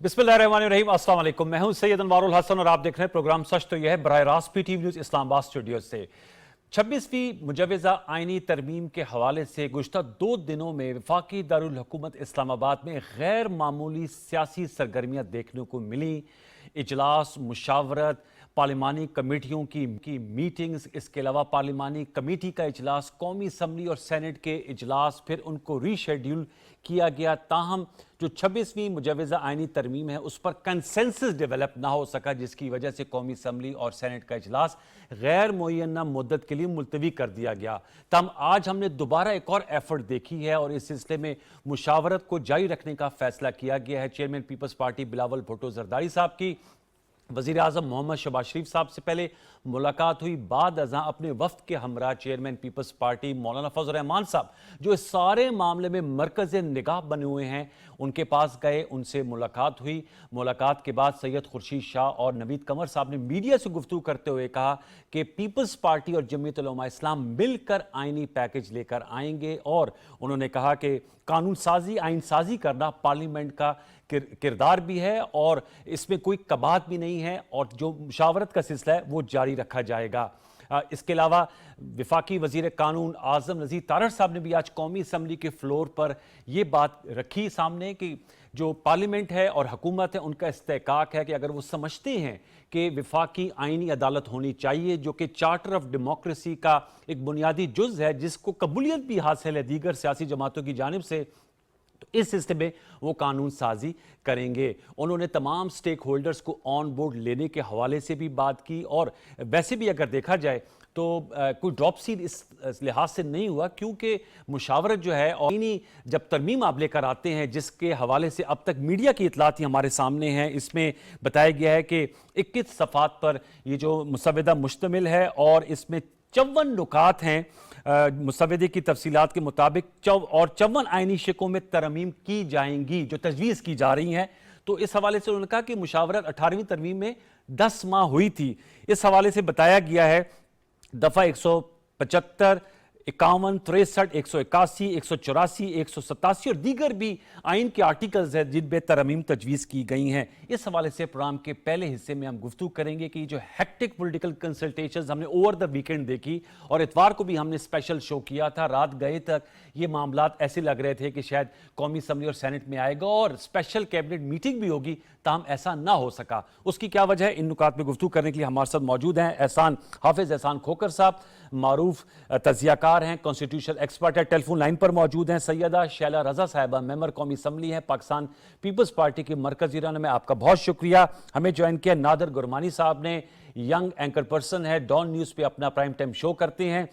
बिस्मिल्लाहिर्रहमानिर्रहीम, अस्सलाम वालेकुम। मैं हूं सैयद अनवारुल हसन और आप देख रहे हैं प्रोग्राम सच तो यह है बराह रास्त पीटीवी न्यूज़ इस्लामाबाद स्टूडियो से। 26वीं मुजव्वज़ा आइनी तरमीम के हवाले से गुज़श्ता 2 दिनों में वफाकी दारुल हुकूमत इस्लामाबाद में गैर मामूली सियासी सरगर्मियाँ देखने को मिली। इजलास, मुशावरत, पार्लिमानी कमेटियों की मीटिंग्स, इसके अलावा पार्लिमानी कमेटी का इजलास, कौमी असम्बली और सेनेट के इजलास, फिर उनको रीशेड्यूल किया गया। ताहम जो 26वीं मुजव्वज़ा आइनी तरमीम है उस पर कंसेंसस डेवलप ना हो सका, जिसकी वजह से कौमी असम्बली और सेनेट का इजलास गैर मुअय्यना मुद्दत के लिए मुलतवी कर दिया गया। तब आज हमने दोबारा एक और एफर्ट देखी है और इस सिलसिले में मुशावरत को जारी रखने का फैसला किया गया है। चेयरमैन पीपल्स पार्टी बिलावल भुट्टो जरदारी साहब की वज़ीर आज़म मोहम्मद शहबाज शरीफ साहब से पहले मुलाकात हुई। बाद अज़ां अपने वफ्द के हमरा चेयरमैन पीपल्स पार्टी मौलाना फजल रहमान साहब, जो इस सारे मामले में मरकज़ निगाह बने हुए हैं, उनके पास गए, उनसे मुलाकात हुई। मुलाकात के बाद सैयद खुर्शीद शाह और नवीद कमर साहब ने मीडिया से गुफ्तगू करते हुए कहा कि पीपल्स पार्टी और जमीयत उलमा इस्लाम मिलकर आइनी पैकेज लेकर आएंगे और उन्होंने कहा कि कानून साजी, आइन साजी करना पार्लियामेंट का किरदार भी है और इसमें कोई कबात भी नहीं है और जो मुशावरत का सिलसिला है वो जारी रखा जाएगा। इसके अलावा वफाकी वज़ीर कानून आज़म नज़ीर तारड़ साहब ने भी आज कौमी असम्बली के फ्लोर पर ये बात रखी सामने कि जो पार्लियामेंट है और हुकूमत है उनका इस्तेहकाक है कि अगर वो समझते हैं कि वफाकी आइनी अदालत होनी चाहिए, जो कि चार्टर ऑफ डेमोक्रेसी का एक बुनियादी जुज़ है जिसको कबूलियत भी हासिल है दीगर सियासी जमातों की जानिब से, तो इस सिलसिले में वो कानून साजी करेंगे। उन्होंने तमाम स्टेक होल्डर्स को ऑन बोर्ड लेने के हवाले से भी बात की और वैसे भी अगर देखा जाए तो कोई ड्रॉप सीट इस लिहाज से नहीं हुआ क्योंकि मुशावरत जो है और जब तरमीम आप लेकर आते हैं जिसके हवाले से अब तक मीडिया की इतलात हमारे सामने हैं, इसमें बताया गया है कि 21 सफ़ात पर ये जो मुसवदा मुश्तमिल है और इसमें 54 नुकात हैं। मुसवदे की तफसीलात के मुताबिक 54 आइनी शिकों में तरमीम की जाएंगी जो तजवीज़ की जा रही हैं। तो इस हवाले से उन्होंने कहा कि मुशावरत 18वीं तरमीम में 10 माह हुई थी। इस हवाले से बताया गया है दफ़ा 175, 51, 63, 181, 184, 187 और दीगर भी आइन के आर्टिकल्स हैं जिन पे तरमीम तजवीज़ की गई हैं। इस हवाले से प्रोग्राम के पहले हिस्से में हम गुफ्तगू करेंगे कि जो हेक्टिक पॉलिटिकल कंसल्टेशंस हमने ओवर द वीकेंड देखी और इतवार को भी हमने स्पेशल शो किया था, रात गए तक ये मामलात ऐसे लग रहे थे कि शायद कौमी असम्बली और सेनेट में आएगा और स्पेशल कैबिनेट मीटिंग भी होगी, ताहम ऐसा ना हो सका। उसकी क्या वजह है, इन नुकात में गुफ्तगू करने के लिए हमारे साथ मौजूद हैं हाफिज एहसान खोकर साहब, मारूफ तजियाकार हैं, कॉन्स्टिट्यूशनल एक्सपर्ट है, टेलीफोन लाइन पर मौजूद हैं। सैयदा शैला रजा साहिबा मेंबर कौमी असम्बली हैं, पाकिस्तान पीपल्स पार्टी के मरकजी रहनुमा में आपका बहुत शुक्रिया। हमें ज्वाइन किया नादर गुरमानी साहब ने, यंग एंकर पर्सन है, डॉन न्यूज़ पे अपना प्राइम टाइम शो करते हैं,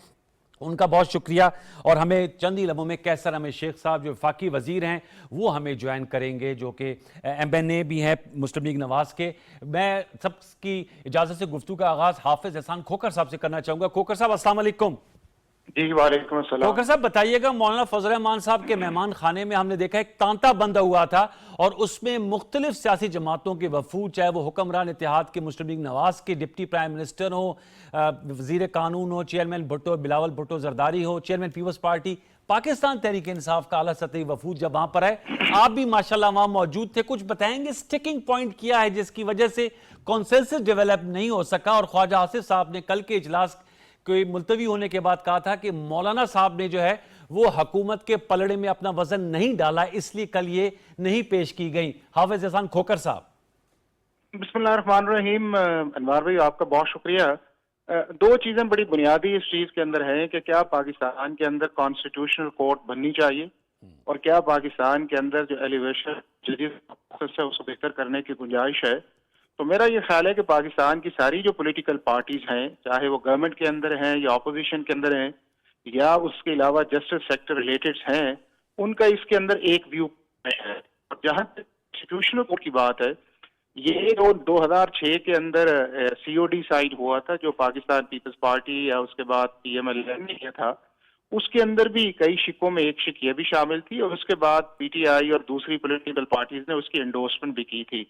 उनका बहुत शुक्रिया। और हमें चंद ही लम्हों में कैसर अहमद शेख साहब जो वफाकी वज़ीर हैं वो हमें ज्वाइन करेंगे, जो कि MNA भी हैं मुस्लिम लीग नवाज के। मैं सबकी इजाज़त से गुफ्तगू का आगाज़ हाफिज एहसान खोकर साहब से करना चाहूँगा। खोकर साहब अस्सलाम वालेकुम। जी वालेकुम अस्सलाम। खोकर साहब बताइएगा, मौलाना फजल रहमान साहब के मेहमान खाने में हमने देखा एक तांता बंधा हुआ था और उसमें मुख्तलिफ सियासी जमातों के वफूद, चाहे वो हुक्मरान इत्तेहाद के मुस्लिम लीग नवाज के डिप्टी प्राइम मिनिस्टर हो, वज़ीर कानून हो, चेयरमैन भुट्टो बिलावल भुट्टो जरदारी हो, चेयरमैन पीपल्स पार्टी, पाकिस्तान तहरीक इंसाफ का आला सतही वफूद जब वहां पर है, आप भी माशाल्लाह वहां मौजूद थे। कुछ बताएंगे स्टिकिंग पॉइंट किया है जिसकी वजह से कॉन्सेंसस डेवलप नहीं हो सका? और ख्वाजा आसिफ साहब ने कल के इजलास कोई मुलतवी होने के बाद कहा था कि मौलाना साहब ने जो है वो हुकूमत के पलड़े में अपना वजन नहीं डाला, इसलिए कल ये नहीं पेश की गई। हाफिज एहसान खोकर साहब। बिस्मिल्लाहिर्रहमानिर्रहीम। अनवार भाई आपका बहुत शुक्रिया। दो चीजें बड़ी बुनियादी इस चीज के अंदर हैं कि क्या पाकिस्तान के अंदर कॉन्स्टिट्यूशनल कोर्ट बननी चाहिए और क्या पाकिस्तान के अंदर जो एलिवेशन जजेस है उसको बेहतर करने की गुंजाइश है। तो मेरा ये ख्याल है कि पाकिस्तान की सारी जो पॉलिटिकल पार्टीज हैं, चाहे वो गवर्नमेंट के अंदर हैं या अपोजिशन के अंदर हैं या उसके अलावा जस्टिस सेक्टर रिलेटेड हैं, उनका इसके अंदर एक व्यू है। और जहां तक कॉन्स्टिट्यूशनल कोर्ट की बात है, ये जो 2006 के अंदर COD साइन हुआ था जो पाकिस्तान पीपल्स पार्टी या उसके बाद PMLN ने किया था, उसके अंदर भी कई शिकों में एक शिक ये भी शामिल थी और उसके बाद PTI और दूसरी पॉलिटिकल पार्टीज ने उसकी एंडोर्समेंट भी की थी।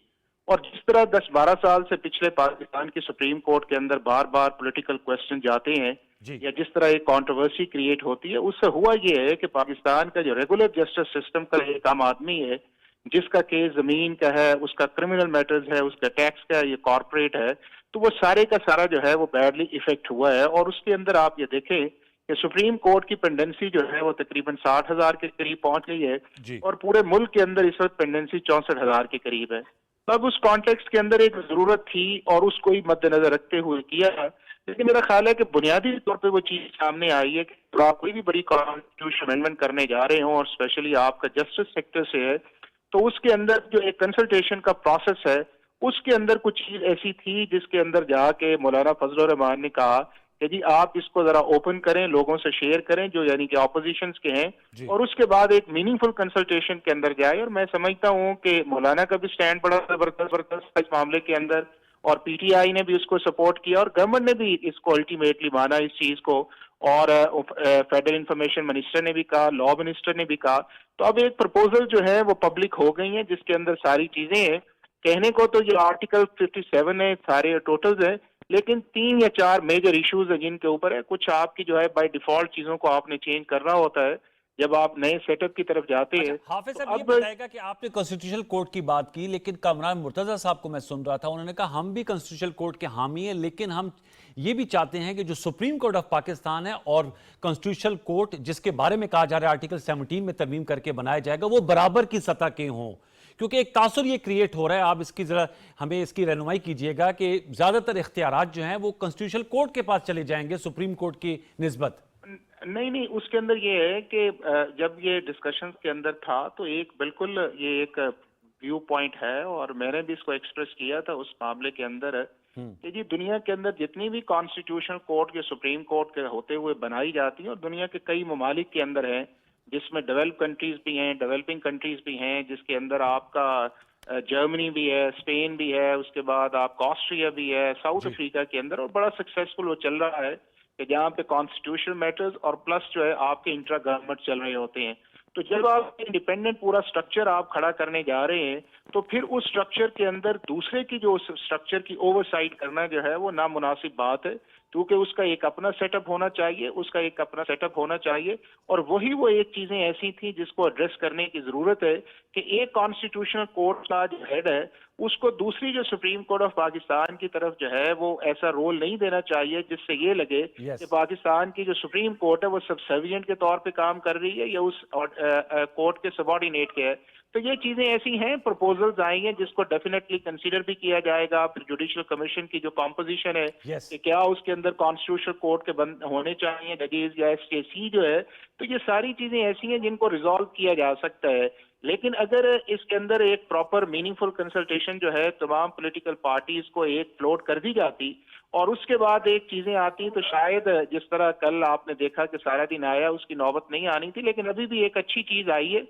और जिस तरह 10-12 साल से पिछले पाकिस्तान की सुप्रीम कोर्ट के अंदर बार बार पॉलिटिकल क्वेश्चन जाते हैं या जिस तरह एक कंट्रोवर्सी क्रिएट होती है, उससे हुआ ये है कि पाकिस्तान का जो रेगुलर जस्टिस सिस्टम का एक आम आदमी है جس کا کیس زمین کا ہے، اس کا کرمنل میٹرز ہے، اس کا ٹیکس کا ہے، یہ کارپوریٹ ہے، تو وہ سارے کا سارا جو ہے وہ بیڈلی افیکٹ ہوا ہے. اور اس کے اندر آپ یہ دیکھیں کہ سپریم کورٹ کی پینڈنسی جو ہے وہ تقریباً 60,000 کے قریب پہنچ گئی ہے، جی اور پورے ملک کے اندر اس وقت پینڈنسی 64,000 کے قریب ہے. اب اس کانٹیکسٹ کے اندر ایک ضرورت تھی اور اس کو ہی مد نظر رکھتے ہوئے کیا، لیکن میرا خیال ہے کہ بنیادی طور پہ وہ چیز سامنے آئی ہے کہ آپ کوئی بھی بڑی کانسٹیٹیوشن امینڈمنٹ کرنے جا رہے ہوں اور اسپیشلی آپ کا جسٹس سیکٹر سے ہے، تو اس کے اندر جو ایک کنسلٹیشن کا پروسیس ہے، اس کے اندر کچھ چیز ایسی تھی جس کے اندر جا کے مولانا فضل الرحمان نے کہا کہ جی آپ اس کو ذرا اوپن کریں، لوگوں سے شیئر کریں جو یعنی کہ اپوزیشنز کے ہیں، جی اور اس کے بعد ایک میننگ فل کنسلٹیشن کے اندر جائے. اور میں سمجھتا ہوں کہ مولانا کا بھی سٹینڈ بڑا زبردست اس معاملے کے اندر، اور پی ٹی آئی نے بھی اس کو سپورٹ کیا، اور گورنمنٹ نے بھی اس کو الٹیمیٹلی مانا اس چیز کو، اور فیڈرل انفارمیشن منسٹر نے بھی کہا، لا منسٹر نے بھی کہا. تو اب ایک پرپوزل جو ہے وہ پبلک ہو گئی ہیں جس کے اندر ساری چیزیں ہیں. کہنے کو تو یہ آرٹیکل 57 ہے، سارے ٹوٹلز ہیں، لیکن 3 یا 4 میجر ایشوز ہیں جن کے اوپر ہے. کچھ آپ کی جو ہے بائی ڈیفالٹ چیزوں کو آپ نے چینج کرنا ہوتا ہے جب آپ نئے سیٹ اپ کی طرف جاتے اچھا ہیں. حافظ تو صاحب، یہ اب بتائے گا کہ آپ نے کانسٹیٹیوشنل کورٹ کی بات کی، لیکن کامران مرتضیٰ صاحب کو میں سن رہا تھا، انہوں نے کہا ہم بھی کانسٹیٹیوشنل کورٹ کے حامی ہیں، لیکن ہم یہ بھی چاہتے ہیں کہ جو سپریم کورٹ آف پاکستان ہے اور کانسٹیٹیوشنل کورٹ جس کے بارے میں کہا جا رہا ہے آرٹیکل 17 میں ترمیم کر کے بنایا جائے گا، وہ برابر کی سطح کے ہوں. کیونکہ ایک تاثر یہ کریٹ ہو رہا ہے، آپ اس کی ذرا ہمیں اس کی رہنمائی کیجئے گا کہ زیادہ تر اختیارات جو ہیں وہ کانسٹیٹیوشنل کورٹ کے پاس چلے جائیں گے سپریم کورٹ کی نسبت. نہیں، اس کے اندر یہ ہے کہ جب یہ ڈسکشنز کے اندر تھا تو ایک بالکل یہ ایک ویو پوائنٹ ہے، اور میں نے بھی اس کو ایکسپریس کیا تھا اس معاملے کے اندر کہ جی دنیا کے اندر جتنی بھی کانسٹیٹیوشنل کورٹ یا سپریم کورٹ کے ہوتے ہوئے بنائی جاتی ہیں، اور دنیا کے کئی ممالک کے اندر ہیں جس میں ڈیولپ کنٹریز بھی ہیں، ڈیولپنگ کنٹریز بھی ہیں، جس کے اندر آپ کا جرمنی بھی ہے، اسپین بھی ہے، اس کے بعد آپ کا آسٹریا بھی ہے، ساؤتھ جی افریقہ کے اندر، اور بڑا سکسیسفل وہ چل رہا ہے کہ جہاں پہ کانسٹیٹیوشنل میٹرز اور پلس جو ہے آپ کے انٹرا گورنمنٹ چل رہے ہوتے ہیں. تو جب آپ انڈیپینڈنٹ پورا سٹرکچر آپ کھڑا کرنے جا رہے ہیں تو پھر اس سٹرکچر کے اندر دوسرے کی جو سٹرکچر کی اوور سائٹ کرنا جو ہے وہ نامناسب بات ہے، کیونکہ اس کا ایک اپنا سیٹ اپ ہونا چاہیے، اس کا ایک اپنا سیٹ اپ ہونا چاہیے. اور وہی وہ ایک چیزیں ایسی تھیں جس کو ایڈریس کرنے کی ضرورت ہے کہ ایک کانسٹیٹیوشنل کورٹ کا جو ہیڈ ہے اس کو دوسری جو سپریم کورٹ آف پاکستان کی طرف جو ہے وہ ایسا رول نہیں دینا چاہیے جس سے یہ لگے یس کہ پاکستان کی جو سپریم کورٹ ہے وہ سبسیویئنٹ کے طور پہ کام کر رہی ہے یا اس کورٹ کے سب آرڈینیٹ کے ہے. تو یہ چیزیں ایسی ہیں، پرپوزلز آئی ہیں جس کو ڈیفینیٹلی کنسیڈر بھی کیا جائے گا. پھر جوڈیشل کمیشن کی جو کمپوزیشن ہے یس کہ کیا اس کے اندر کانسٹیٹیوشنل کورٹ کے بند ہونے چاہیے ججز یا ایس کے سی جو ہے، تو یہ ساری چیزیں ایسی ہیں جن کو ریزالو کیا جا سکتا ہے. لیکن اگر اس کے اندر ایک پراپر میننگ فل کنسلٹیشن جو ہے تمام پولیٹیکل پارٹیز کو ایک فلوٹ کر دی جاتی اور اس کے بعد ایک چیزیں آتی تو شاید جس طرح کل آپ نے دیکھا کہ سارا دن آیا، اس کی نوبت نہیں آنی تھی، لیکن ابھی بھی ایک اچھی چیز آئی ہے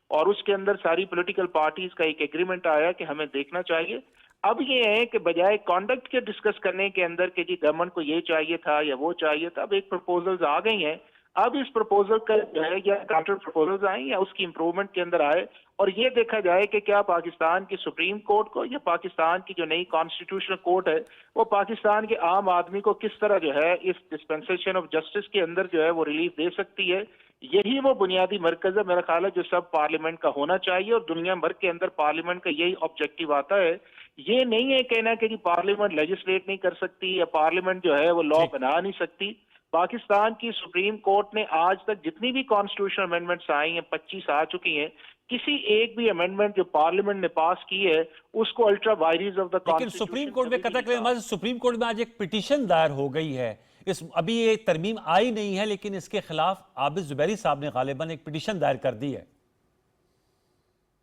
اور اس کے اندر ساری پولیٹیکل پارٹیز کا ایک ایگریمنٹ آیا کہ ہمیں دیکھنا چاہیے. اب یہ ہے کہ بجائے کانڈکٹ کے ڈسکس کرنے کے اندر کہ جی گورنمنٹ کو یہ چاہیے تھا یا وہ چاہیے تھا، اب ایک پرپوزلز آ گئی ہیں. اب اس پرپوزل کا جو ہے یا کاؤنٹر پرپوزلز آئیں یا اس کی امپروومنٹ کے اندر آئے اور یہ دیکھا جائے کہ کیا پاکستان کی سپریم کورٹ کو یا پاکستان کی جو نئی کانسٹیٹیوشنل کورٹ ہے وہ پاکستان کے عام آدمی کو کس طرح جو ہے اس ڈسپینسیشن آف جسٹس کے اندر جو ہے وہ ریلیف دے سکتی ہے. یہی وہ بنیادی مرکز ہے میرا خیال ہے جو سب پارلیمنٹ کا ہونا چاہیے، اور دنیا بھر کے اندر پارلیمنٹ کا یہی آبجیکٹو آتا ہے. یہ نہیں ہے کہنا کہ جی پارلیمنٹ لیجسلیٹ نہیں کر سکتی یا پارلیمنٹ جو ہے وہ لا بنا نہیں سکتی. پاکستان کی سپریم کورٹ نے آج تک جتنی بھی کانسٹیٹیوشنل امینڈمنٹس آئی ہیں 25 آ چکی ہیں، کسی ایک بھی امینڈمنٹ جو پارلیمنٹ نے پاس کی ہے اس کو الٹرا وائریز آف دا لیکن سپریم کورٹ میں قطع کریں، سپریم کورٹ میں آج ایک پٹیشن دائر ہو گئی ہے، ابھی یہ ترمیم آئی نہیں ہے لیکن اس کے خلاف عابد زبیری صاحب نے غالباً ایک پٹیشن دائر کر دی ہے.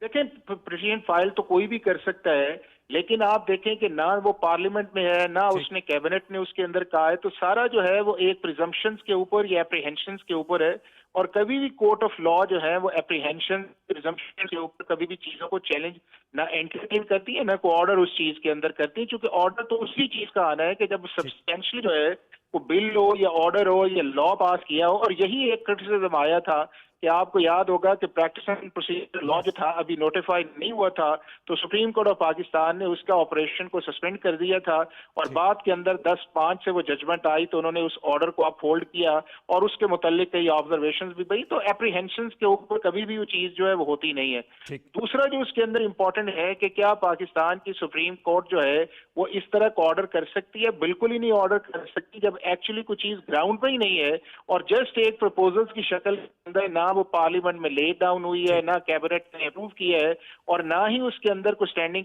دیکھیں پریزیڈنٹ فائل تو کوئی بھی کر سکتا ہے، لیکن آپ دیکھیں کہ نہ وہ پارلیمنٹ میں ہے نہ اس نے کیبنٹ نے اس کے اندر کہا ہے، تو سارا جو ہے وہ ایک پریزمپشنز کے اوپر یا اپریہنشنز کے اوپر ہے. اور کبھی بھی کورٹ آف لا جو ہے وہ اپریہنشن پریزمپشن کے اوپر کبھی بھی چیزوں کو چیلنج نہ انٹرٹین کرتی ہے نہ کوئی آرڈر اس چیز کے اندر کرتی ہے، چونکہ آرڈر تو اسی چیز کا آنا ہے کہ جب سبسٹینشلی جو ہے وہ بل ہو یا آرڈر ہو یا لا پاس کیا ہو. اور یہی ایک کرٹیسزم آیا تھا کہ آپ کو یاد ہوگا کہ پریکٹس اینڈ پروسیجر لا جو تھا ابھی نوٹیفائی نہیں ہوا تھا، تو سپریم کورٹ آف پاکستان نے اس کا آپریشن کو سسپینڈ کر دیا تھا، اور بعد کے اندر 10/5 سے وہ ججمنٹ آئی تو انہوں نے اس آرڈر کو اپ ہولڈ کیا اور اس کے متعلق کئی آبزرویشن इंस्ट्रक्शंस भी भाई, तो एप्रीहेंशंस के ऊपर कभी भी वो चीज जो है वो होती नहीं है। ठीक। दूसरा जो उसके अंदर इम्पोर्टेंट है कि क्या पाकिस्तान की सुप्रीम कोर्ट जो है वो इस तरह का ऑर्डर कर सकती है? बिल्कुल ही नहीं ऑर्डर कर सकती जब एक्चुअली कोई चीज ग्राउंड पे ही नहीं है, और जस्ट एक प्रपोजल्स की शक्ल के अंदर ना वो पार्लियामेंट में ले डाउन हुई है, ना कैबिनेट ने अप्रूव किया है, और ना ही उसके अंदर कोई स्टैंडिंग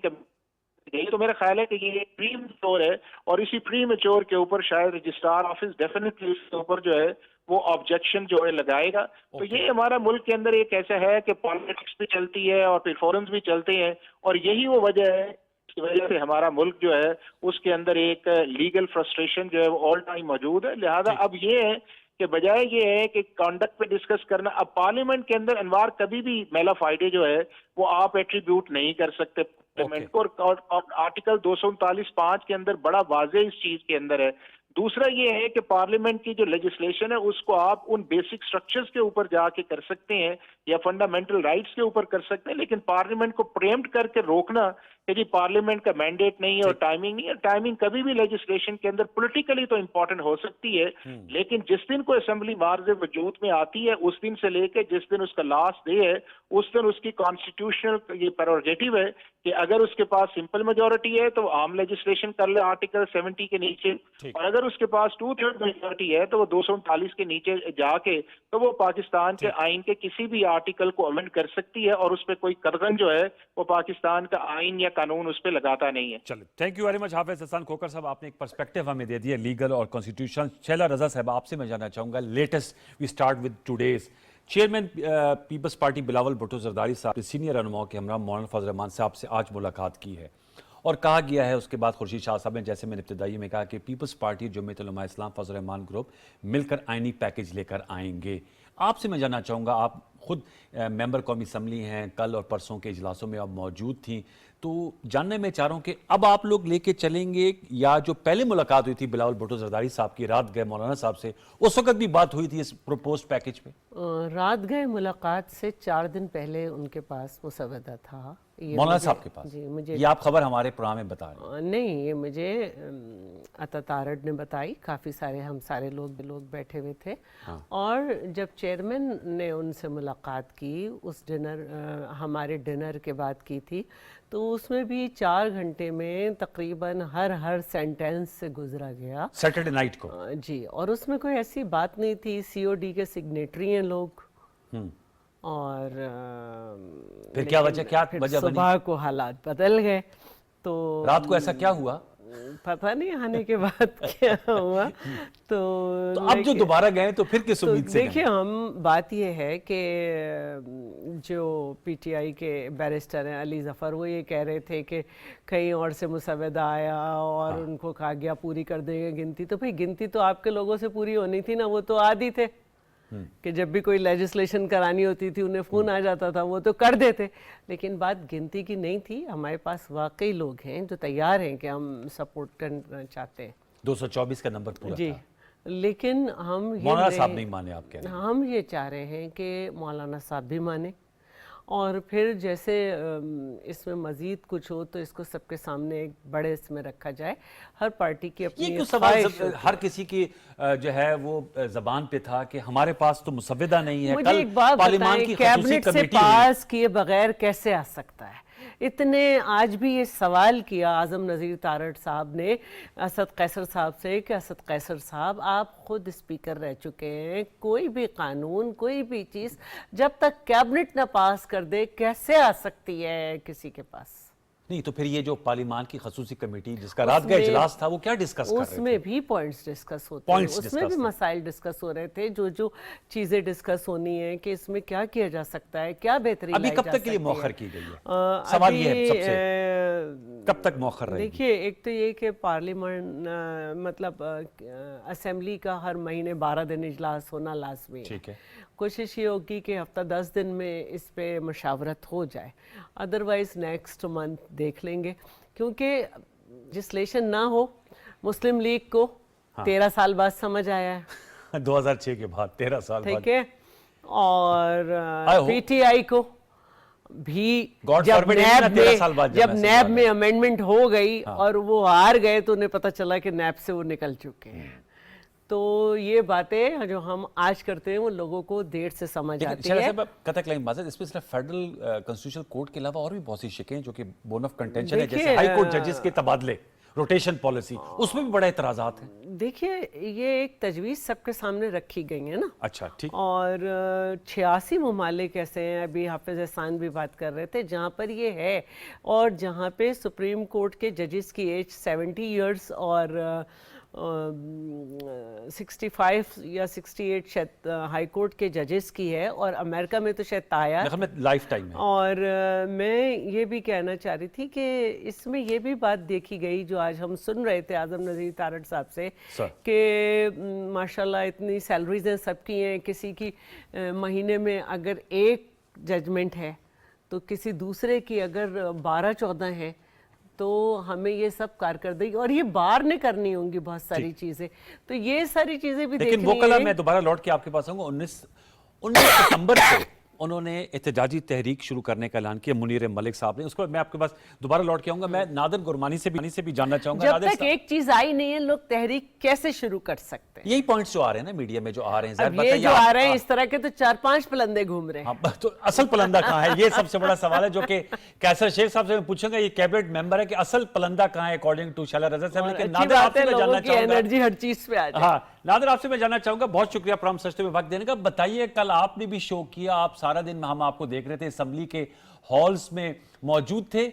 गई। तो मेरा ख्याल है कि ये प्री मैच्योर है, और इसी प्री मैच्योर के ऊपर शायद रजिस्ट्रार ऑफिस डेफिनेटली इसके ऊपर जो है वो ऑब्जेक्शन जो है लगाएगा। तो ये हमारा मुल्क के अंदर एक ऐसा है कि पॉलिटिक्स भी चलती है और फिर फोरम्स भी चलते हैं, और यही वो वजह है की वजह से हमारा मुल्क जो है उसके अंदर एक लीगल फ्रस्ट्रेशन जो है वो ऑल टाइम मौजूद है। लिहाजा अब ये है कि बजाय ये है कि कंडक्ट पे डिस्कस करना, अब पार्लियामेंट के अंदर अनवार कभी भी मेला फाइडे जो है वो आप एट्रीब्यूट नहीं कर सकते पार्लियामेंट को, और आर्टिकल 239(5) के अंदर बड़ा वाजे इस चीज के अंदर है। दूसरा ये है कि पार्लियामेंट की जो लेजिस्लेशन है उसको आप उन बेसिक स्ट्रक्चर्स के ऊपर जाके कर सकते हैं या फंडामेंटल राइट्स के ऊपर कर सकते हैं, लेकिन पार्लियामेंट को प्रेम्प्ट करके रोकना कि जी पार्लियामेंट का मैंडेट नहीं है और टाइमिंग नहीं है। टाइमिंग कभी भी लेजिस्लेशन के अंदर पॉलिटिकली तो इंपॉर्टेंट हो सकती है, लेकिन जिस दिन कोई असेंबली मार्ज वजूद में आती है उस दिन से लेके जिस दिन उसका लास्ट डे है उस दिन उसकी कॉन्स्टिट्यूशनल ये प्रेरोगेटिव है कि अगर उसके पास सिंपल मेजोरिटी है तो आम लेजिस्लेशन कर ले आर्टिकल 70 के नीचे, और अगर उसके पास 2/3 मेजोरिटी है तो वो 239 के नीचे जाके तो वो पाकिस्तान के आइन के किसी भी आर्टिकल को अमेंड कर सकती है, और उस पर कोई करगन जो है वो पाकिस्तान का आइन या कानून उस पर लगाता नहीं है। चलिए, थैंक यू वेरी मच हाफिज हसन खोकर साहब, आपने एक पर्सपेक्टिव हमें दे दिया लीगल और कॉन्स्टिट्यूशनल। शैला रजा साहब, आपसे मैं जानना चाहूंगा, latest we start with today's chairman Peoples Party Bilawal Bhutto Zardari साहब सीनियर रहनुमाओं के हमरा मौलाना फजल रहमान साहब से आज मुलाकात की है, और कहा गया है उसके बाद खुर्शीद शाह साहब ने, जैसे मैंने इब्तिदाई में कहा, कि पीपल्स पार्टी जमीयत उलमा इस्लाम फजल रहमान ग्रुप मिलकर आइनी पैकेज लेकर आएंगे। आपसे मैं जानना चाहूँगा, आप खुद मेंबर कौमी असम्बली हैं, कल और परसों के इजलासों में आप मौजूद थी, तो जानने में चाह रहा हूँ कि अब आप लोग लेके चलेंगे, या जो पहले मुलाकात हुई थी बिलावल भुट्टो जरदारी साहब की, रात गए मौलाना साहब से, उस वक्त भी बात हुई थी इस प्रोपोज्ड पैकेज पे? रात गए मुलाकात से 4 दिन पहले उनके पास मुसवदा था मौलाना साहब के पास। जी, मुझे ये आप खबर हमारे प्रोग्राम में बता रहे हैं? नहीं, ये मुझे अता तारड़ ने बताई, काफ़ी सारे हम सारे लोग बैठे हुए थे। और जब चेयरमैन ने उनसे मुलाकात की, उस डिनर हमारे डिनर के बाद की थी, तो उसमें भी 4 घंटे में तकरीबन हर सेंटेंस से गुजरा गया, सैटरडे नाइट को। जी, और उसमें कोई ऐसी बात नहीं थी। COD के सिग्नेटरी हैं लोग, और फिर क्या वजह बनी? सुबह को हालात बदल गए, तो रात को ऐसा क्या हुआ? पता नहीं आने के बाद क्या हुआ। तो अब जो दोबारा गए तो फिर किस उम्मीद से? देखिए, हम बात ये है कि जो PTI के बैरिस्टर हैं अली जफ़र, वो ये कह रहे थे कि कहीं और से मुसवदा आया और उनको कहा गया पूरी कर देंगे गिनती। तो भाई गिनती तो आपके लोगों से पूरी होनी थी ना, वो तो आदी थे कि जब भी कोई लेजिस्लेशन करानी होती थी उन्हें फ़ोन आ जाता था, वो तो कर देते। लेकिन बात गिनती की नहीं थी। हमारे पास वाकई लोग हैं जो तैयार हैं कि हम सपोर्ट करना चाहते हैं। 224 का नंबर पूरा जी, था। लेकिन हम ये मौलाना साहब नहीं माने, आप कह रहे हैं? हम ये चाह रहे हैं कि मौलाना साहब भी माने, और फिर जैसे इसमें मज़ीद कुछ हो तो इसको सबके सामने एक बड़े इसमें रखा जाए। हर पार्टी की अपनी ये क्यों सवाल हर किसी की जो है वो ज़बान पे था कि हमारे पास तो मुसव्विदा नहीं है। मुझे एक बात बताएं, कैबिनेट से पास किए बगैर कैसे आ सकता है? इतने आज भी ये सवाल किया आज़म नज़ीर तारड़ साहब ने असद कैसर साहब से कि असद कैसर साहब, आप खुद स्पीकर रह चुके हैं, कोई भी कानून, कोई भी चीज़ जब तक कैबिनेट ना पास कर दे कैसे आ सकती है किसी के पास? नहीं तो फिर ये जो पार्लियामान की खसूसी कमेटी जिसका रात का इजलास था, वो क्या डिस्कस कर रहे थे? उसमें भी पॉइंट्स डिस्कस होते हैं, उसमें भी मसाइल डिस्कस हो रहे थे, जो चीज़ें डिस्कस होनी है कि इसमें क्या किया जा सकता है, क्या बेहतरी अभी कब तक के लिए मौखर की गई है? सवाल ये है सबसे, कब तक मौखर रहेगी? देखिए, एक तो ये कि पार्लियामेंट मतलब असेंबली का हर महीने 12 दिन इजलास होना लाजमी है। ठीक है, कोशिश ये होगी कि हफ्ता 10 दिन में इस पे मशावरत हो जाए, अदरवाइज नेक्स्ट मंथ देख लेंगे, क्योंकि लेजिस्लेशन ना हो। मुस्लिम लीग को 13 साल बाद समझ आया है 2006 के बाद 13 साल बाद, ठीक है, और PTI को भी जब नैब में अमेंडमेंट हो गई और वो हार गए तो उन्हें पता चला कि नैब से वो निकल चुके हैं। तो ये बातें जो हम आज करते हैं वो लोगों को देर से समझ आती है। कथक लाइन बात है, इसमें सिर्फ फेडरल कॉन्स्टिट्यूशनल कोर्ट के अलावा और भी बहुत सी शिकें हैं जो कि बोन ऑफ कंटेंशन है, जैसे हाई कोर्ट जजेस के तबादले, रोटेशन पॉलिसी, उसमें भी बड़े इतराजात हैं। देखिए ये एक तजवीज़ सबके सामने रखी गई है ना। अच्छा, ठीक। और 86 ममालिक ऐसे हैं, अभी हाफिज एहसान भी बात कर रहे थे, जहाँ पर ये है और जहाँ पे सुप्रीम कोर्ट के जजेस की एज 70 इयर्स और 65 या 68 शायद हाई कोर्ट के जजेस की है, और अमेरिका में तो शायद ताया लाइफ टाइम है। और मैं ये भी कहना चाह रही थी कि इसमें ये भी बात देखी गई जो आज हम सुन रहे थे आजम नज़ीर तारड़ साहब से कि माशाल्लाह इतनी सैलरीज हैं सबकी हैं, किसी की महीने में अगर एक जजमेंट है तो किसी दूसरे की अगर 12-14 है, तो हमें ये सब कारकर्दगी और ये बार ने करनी होंगी बहुत सारी चीजें, तो ये सारी चीजें भी लेकिन वो कल मैं दोबारा लौट के आपके पास आऊंगा। 19 सितंबर से उन्होंने एहतजाजी तहरीक शुरू करने का ऐलान किया मुनीर मलिक साहब ने, उसको मैं आपके पास दोबारा लौट के आऊंगा। मैं नादर गुरमानी से भी जानना चाहूंगा, जब तक एक चीज आई नहीं है लोग तहरीक कैसे शुरू कर सकते हैं? यही पॉइंट्स जो आ रहे हैं ना मीडिया में जो आ रहे हैं, अब ये जो आ रहे हैं इस तरह के तो 4-5 पलंदे घूम रहे हैं। तो असल पलंदा कहाँ है, ये सबसे बड़ा सवाल है जो कि कैसर शेख साहब से मैं पूछूंगा, ये कैबिनेट मेंबर है कि असल पलंदा कहाँ है अकॉर्डिंग टू शैला रजा साहब। लेकिन नादिर आपसे मैं जानना चाहूंगा, एनर्जी हर चीज पे आ जाए। हाँ नादिर आपसे मैं जानना चाहूंगा, बहुत शुक्रिया प्रोग्राम सच में वक्त देने का। बताइए कल आपने भी शो किया, आप सारा दिन हम आपको देख रहे थे, असेंबली के हॉल्स में मौजूद थे,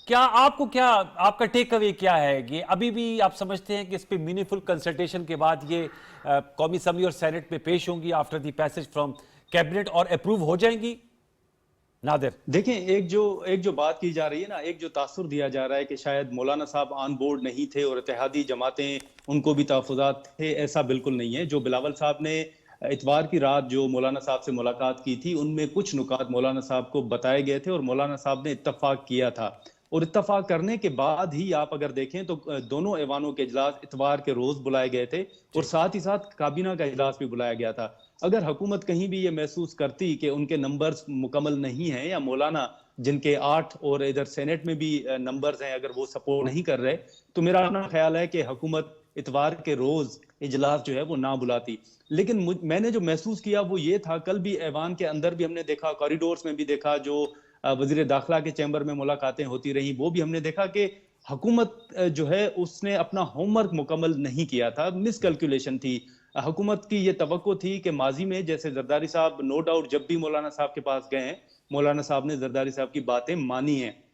क्या आपका टेक अवे क्या है कि अभी भी आप समझते हैं कि इस पे मीनिंगफुल कंसल्टेशन के बाद ये कौमी असेंबली और सेनेट में पेश होंगी after the passage from cabinet और अप्रूव हो जाएंगी? नादिर देखें, एक जो बात की जा रही है ना, एक जो तासुर दिया जा रहा है कि शायद मौलाना साहब ऑन बोर्ड नहीं थे और इत्तेहादी जमातें उनको भी तहफ़्फ़ुज़ात थे, ऐसा बिल्कुल नहीं है। जो बिलावल साहब ने इतवार की रात जो मौलाना साहब से मुलाकात की थी, उनमें कुछ नुकात मौलाना साहब को बताए गए थे और मौलाना साहब ने इत्तफाक किया था, और इत्तफाक करने के बाद ही आप अगर देखें तो दोनों ऐवानों के इजलास इतवार के रोज बुलाए गए थे और साथ ही साथ काबीना का इजलास भी बुलाया गया था। अगर हुकूमत कहीं भी ये महसूस करती कि उनके नंबर्स मुकम्मल नहीं हैं, या मौलाना जिनके 8 और इधर सेनेट में भी नंबर्स हैं, अगर वो सपोर्ट नहीं कर रहे, तो मेरा अपना ख्याल है कि हुकूमत इतवार के रोज इजलास जो है वो ना बुलाती। लेकिन मैंने जो महसूस किया वो ये था, कल भी ऐवान के अंदर भी हमने देखा, कॉरिडोर्स में भी देखा, जो वजीर दाखिला के चैम्बर में मुलाकातें होती रही, वो भी हमने देखा कि हुकूमत जो है उसने अपना होमवर्क मुकम्मल नहीं किया था, मिसकैलकुलेशन थी। हुकूमत की ये तवक्को थी कि माजी में जैसे जरदारी साहब नो डाउट जब भी मौलाना साहब के पास गए हैं, मौलाना साहब ने जरदारी साहब की बातें मानी हैं,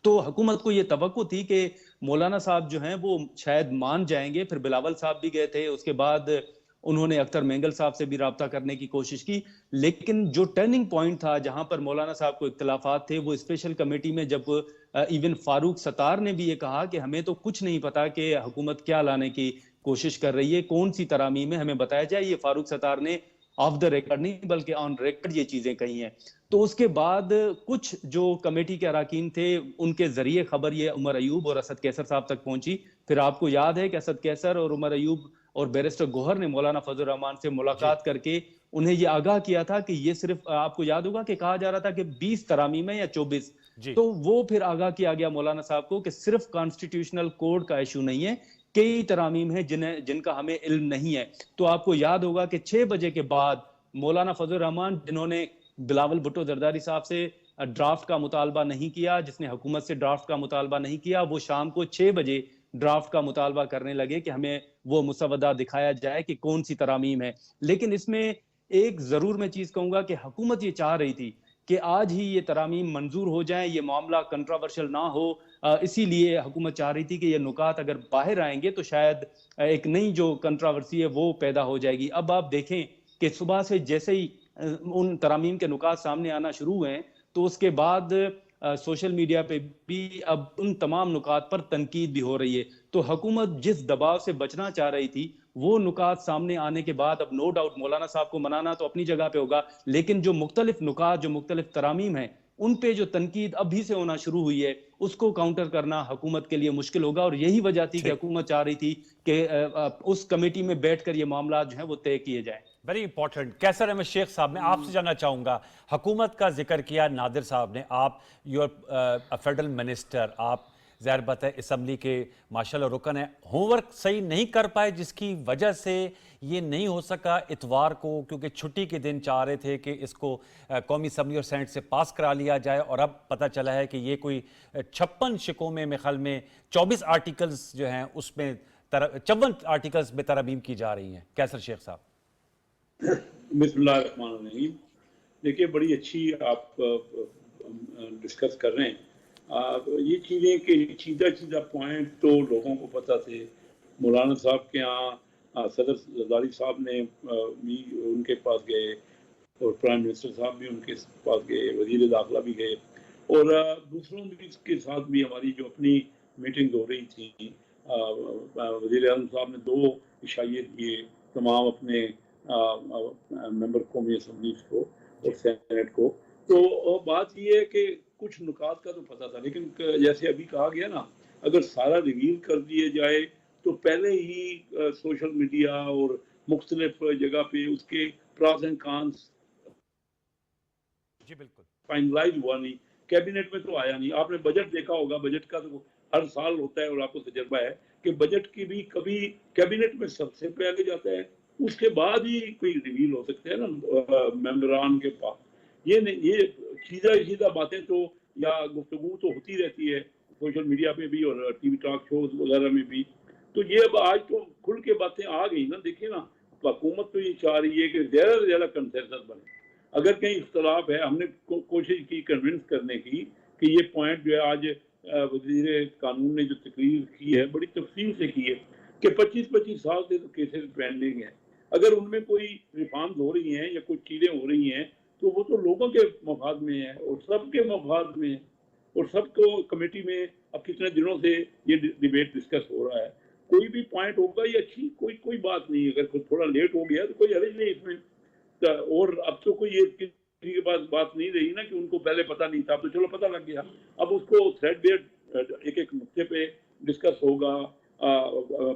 तो हुकूमत को ये तवक्को थी कि मौलाना साहब जो हैं वो शायद मान जाएंगे। फिर बिलावल साहब भी गए थे, उसके बाद उन्होंने अख्तर मेंगल साहब से भी राब्ता करने की कोशिश की, लेकिन जो टर्निंग पॉइंट था जहां पर मौलाना साहब को इख्तिलाफात थे, वो स्पेशल कमेटी में जब इवन फारूक सतार ने भी ये कहा कि हमें तो कुछ नहीं पता कि हुकूमत क्या लाने की कोशिश कर रही है, कौन सी तरामीम है, हमें बताया जाए। ये फारूक सतार ने ऑफ द रिकॉर्ड नहीं बल्कि ऑन रिकॉर्ड ये चीजें कही हैं। तो उसके बाद कुछ जो कमेटी के अराकीन थे उनके जरिए खबर ये उमर अयूब और असद कैसर साहब तक पहुंची। फिर आपको याद है कि असद कैसर और उमर अयूब और बैरिस्टर गोहर ने मौलाना फजल रहमान से मुलाकात करके उन्हें ये आगाह किया था कि ये सिर्फ, आपको याद होगा कि कहा जा रहा था कि 20 तरामीम है या 24, तो वो फिर आगाह किया गया मौलाना साहब को कि सिर्फ कॉन्स्टिट्यूशनल कोड का इशू नहीं है, कई तरामीम है जिनका हमें इल्म नहीं है। तो आपको याद होगा कि 6 बजे के बाद मौलाना फजल रहमान, जिन्होंने बिलावल भुट्टो जरदारी साहब से ड्राफ्ट का मुतालबा नहीं किया, जिसने हुकूमत से ड्राफ्ट का मुतालबा नहीं किया, वो शाम को 6 बजे ड्राफ्ट का मुतालबा करने लगे कि हमें वो मुसवदा दिखाया जाए कि कौन सी तरामीम है। लेकिन इसमें एक जरूर मैं चीज कहूंगा कि हुकूमत ये चाह रही थी कि आज ही ये तरामीम मंजूर हो जाएं, ये मामला कंट्रोवर्शियल ना हो, इसीलिए हुकूमत चाह रही थी कि ये नुकात अगर बाहर आएंगे तो शायद एक नई जो कंट्रोवर्सी है वो पैदा हो जाएगी। अब आप देखें कि सुबह से जैसे ही उन तरामीम के नुकात सामने आना शुरू हुए हैं, तो उसके बाद सोशल मीडिया पे भी अब उन तमाम नुकात पर तनकीद भी हो रही है। तो हुकूमत जिस दबाव से बचना चाह रही थी, वो नुकात सामने आने के बाद अब नो डाउट मौलाना साहब को मनाना तो अपनी जगह पे होगा, लेकिन जो मुख्तलिफ नुकात, जो मुख्तलिफ तरामीम हैं, उन पे जो तनकीद अभी से होना शुरू हुई है, उसको काउंटर करना हुकूमत के लिए मुश्किल होगा। और यही वजह थी कि हुकूमत चाह रही थी कि उस कमेटी में बैठकर ये मामला जो है वो तय किए जाए। Very important. कैसर अहमद शेख साहब, मैं आपसे जानना चाहूंगा, हुकूमत का जिक्र किया नादिर साहब ने, आप यूर फेडरल मिनिस्टर, आप ظاہر بات ہے اسمبلی کے ماشاءاللہ رکن ہے، ہوم ورک صحیح نہیں کر پائے جس کی وجہ سے یہ نہیں ہو سکا اتوار کو، کیونکہ چھٹی کے دن چاہ رہے تھے کہ اس کو قومی اسمبلی اور سینٹ سے پاس کرا لیا جائے، اور اب پتہ چلا ہے کہ یہ کوئی 56 شکوں میں خیال میں 24 آرٹیکلز جو ہیں اس میں 54 آرٹیکلز میں ترامیم کی جا رہی ہیں۔ کیسر شیخ صاحب؟ بسم اللہ الرحمن الرحیم۔ دیکھیے بڑی اچھی آپ ڈسکس کر رہے ہیں یہ چیزیں کہ چیزہ پوائنٹ تو لوگوں کو پتہ تھے۔ مولانا صاحب کے ہاں صدر زرداری صاحب نے بھی ان کے پاس گئے، اور پرائم منسٹر صاحب بھی ان کے پاس گئے، وزیر داخلہ بھی گئے، اور دوسروں بھی کے ساتھ بھی ہماری جو اپنی میٹنگ ہو رہی تھی، وزیر اعظم صاحب نے 2 عشائیے دیے تمام اپنے ممبر قومی اسمبلیز کو اور سینٹ کو۔ تو بات یہ ہے کہ کچھ نکات کا تو پتہ تھا، لیکن جیسے ابھی کہا گیا نا، اگر سارا ریویل کر دیے جائے تو پہلے ہی سوشل میڈیا اور مختلف جگہ پہ اس کے پراز اینڈ کانس جی بالکل فائنلائز ہوا نہیں، کیبنٹ میں تو آیا نہیں۔ آپ نے بجٹ دیکھا ہوگا، بجٹ کا تو ہر سال ہوتا ہے اور آپ کو تجربہ ہے کہ بجٹ کی بھی کبھی کیبنٹ میں سب سے پہلے جاتا ہے، اس کے بعد ہی کوئی ریویل ہو سکتے ہیں نا ممبران کے پاس۔ یہ چیزہ باتیں تو یا گفتگو تو ہوتی رہتی ہے سوشل میڈیا پہ بھی اور ٹی وی ٹاک شوز وغیرہ میں بھی۔ تو یہ اب آج تو کھل کے باتیں آ گئی نا۔ دیکھیں نا، حکومت تو یہ چاہ رہی ہے کہ زیادہ سے زیادہ کنسنسس بنے۔ اگر کہیں اختلاف ہے، ہم نے کوشش کی کنونس کرنے کی کہ یہ پوائنٹ جو ہے آج وزیر قانون نے جو تقریر کی ہے بڑی تفصیل سے کی ہے کہ 25 سال سے تو کیسز پینڈنگ ہیں، اگر ان میں کوئی ریفارمز ہو رہی ہیں یا کچھ چیزیں ہو رہی ہیں تو وہ تو لوگوں کے مفاد میں ہیں اور سب کے مفاد میں ہیں، اور سب کو کمیٹی میں اب کتنے دنوں سے یہ ڈیبیٹ ڈسکس ہو رہا ہے۔ کوئی بھی پوائنٹ ہوگا یہ اچھی کوئی بات نہیں، اگر تھوڑا لیٹ ہو گیا تو کوئی حرج نہیں اس میں۔ اور اب تو کوئی یہ کسی کے پاس بات نہیں رہی نا کہ ان کو پہلے پتہ نہیں تھا، تو چلو پتہ لگ گیا۔ اب اس کو تھریڈ بیئر ایک نقطے پہ ڈسکس ہوگا،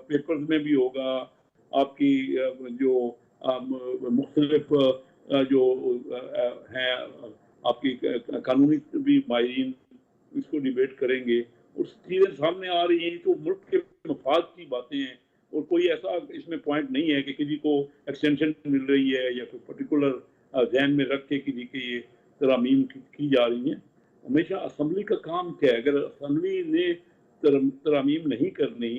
پیپرز میں بھی ہوگا، آپ کی جو مختلف جو ہیں آپ کی قانونی بھی ماہرین اس کو ڈیبیٹ کریں گے، اور چیزیں سامنے آ رہی ہیں تو ملک کے مفاد کی باتیں ہیں، اور کوئی ایسا اس میں پوائنٹ نہیں ہے کہ کسی کو ایکسٹینشن مل رہی ہے یا کوئی پرٹیکولر ذہن میں رکھ کے کسی کے یہ ترامیم کی جا رہی ہیں۔ ہمیشہ اسمبلی کا کام کیا ہے، اگر اسمبلی نے ترامیم نہیں کرنی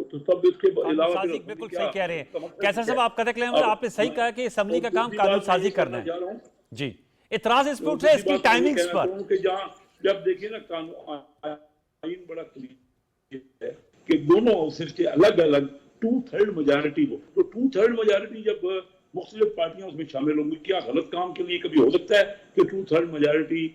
تو تب اس کے علاوہ سازی بالکل صحیح کہہ رہے ہیں کیسر صاحب، آپ کا تکلیم ہے، آپ نے صحیح کہا کہ اسمبلی کا کام قانون سازی کرنا ہے۔ جی اعتراض اس پہ اٹھ رہا ہے اس کی ٹائمنگز پر۔ جب دیکھیں نا قانون بڑا کلیئر ہے کہ دونوں ہاؤسز کے الگ الگ 2/3 میجارٹی ہو، تو 2/3 میجارٹی جب مختلف پارٹیاں اس میں شامل ہوں گی، کیا غلط کام کے لیے کبھی ہو سکتا ہے کہ 2/3 میجارٹی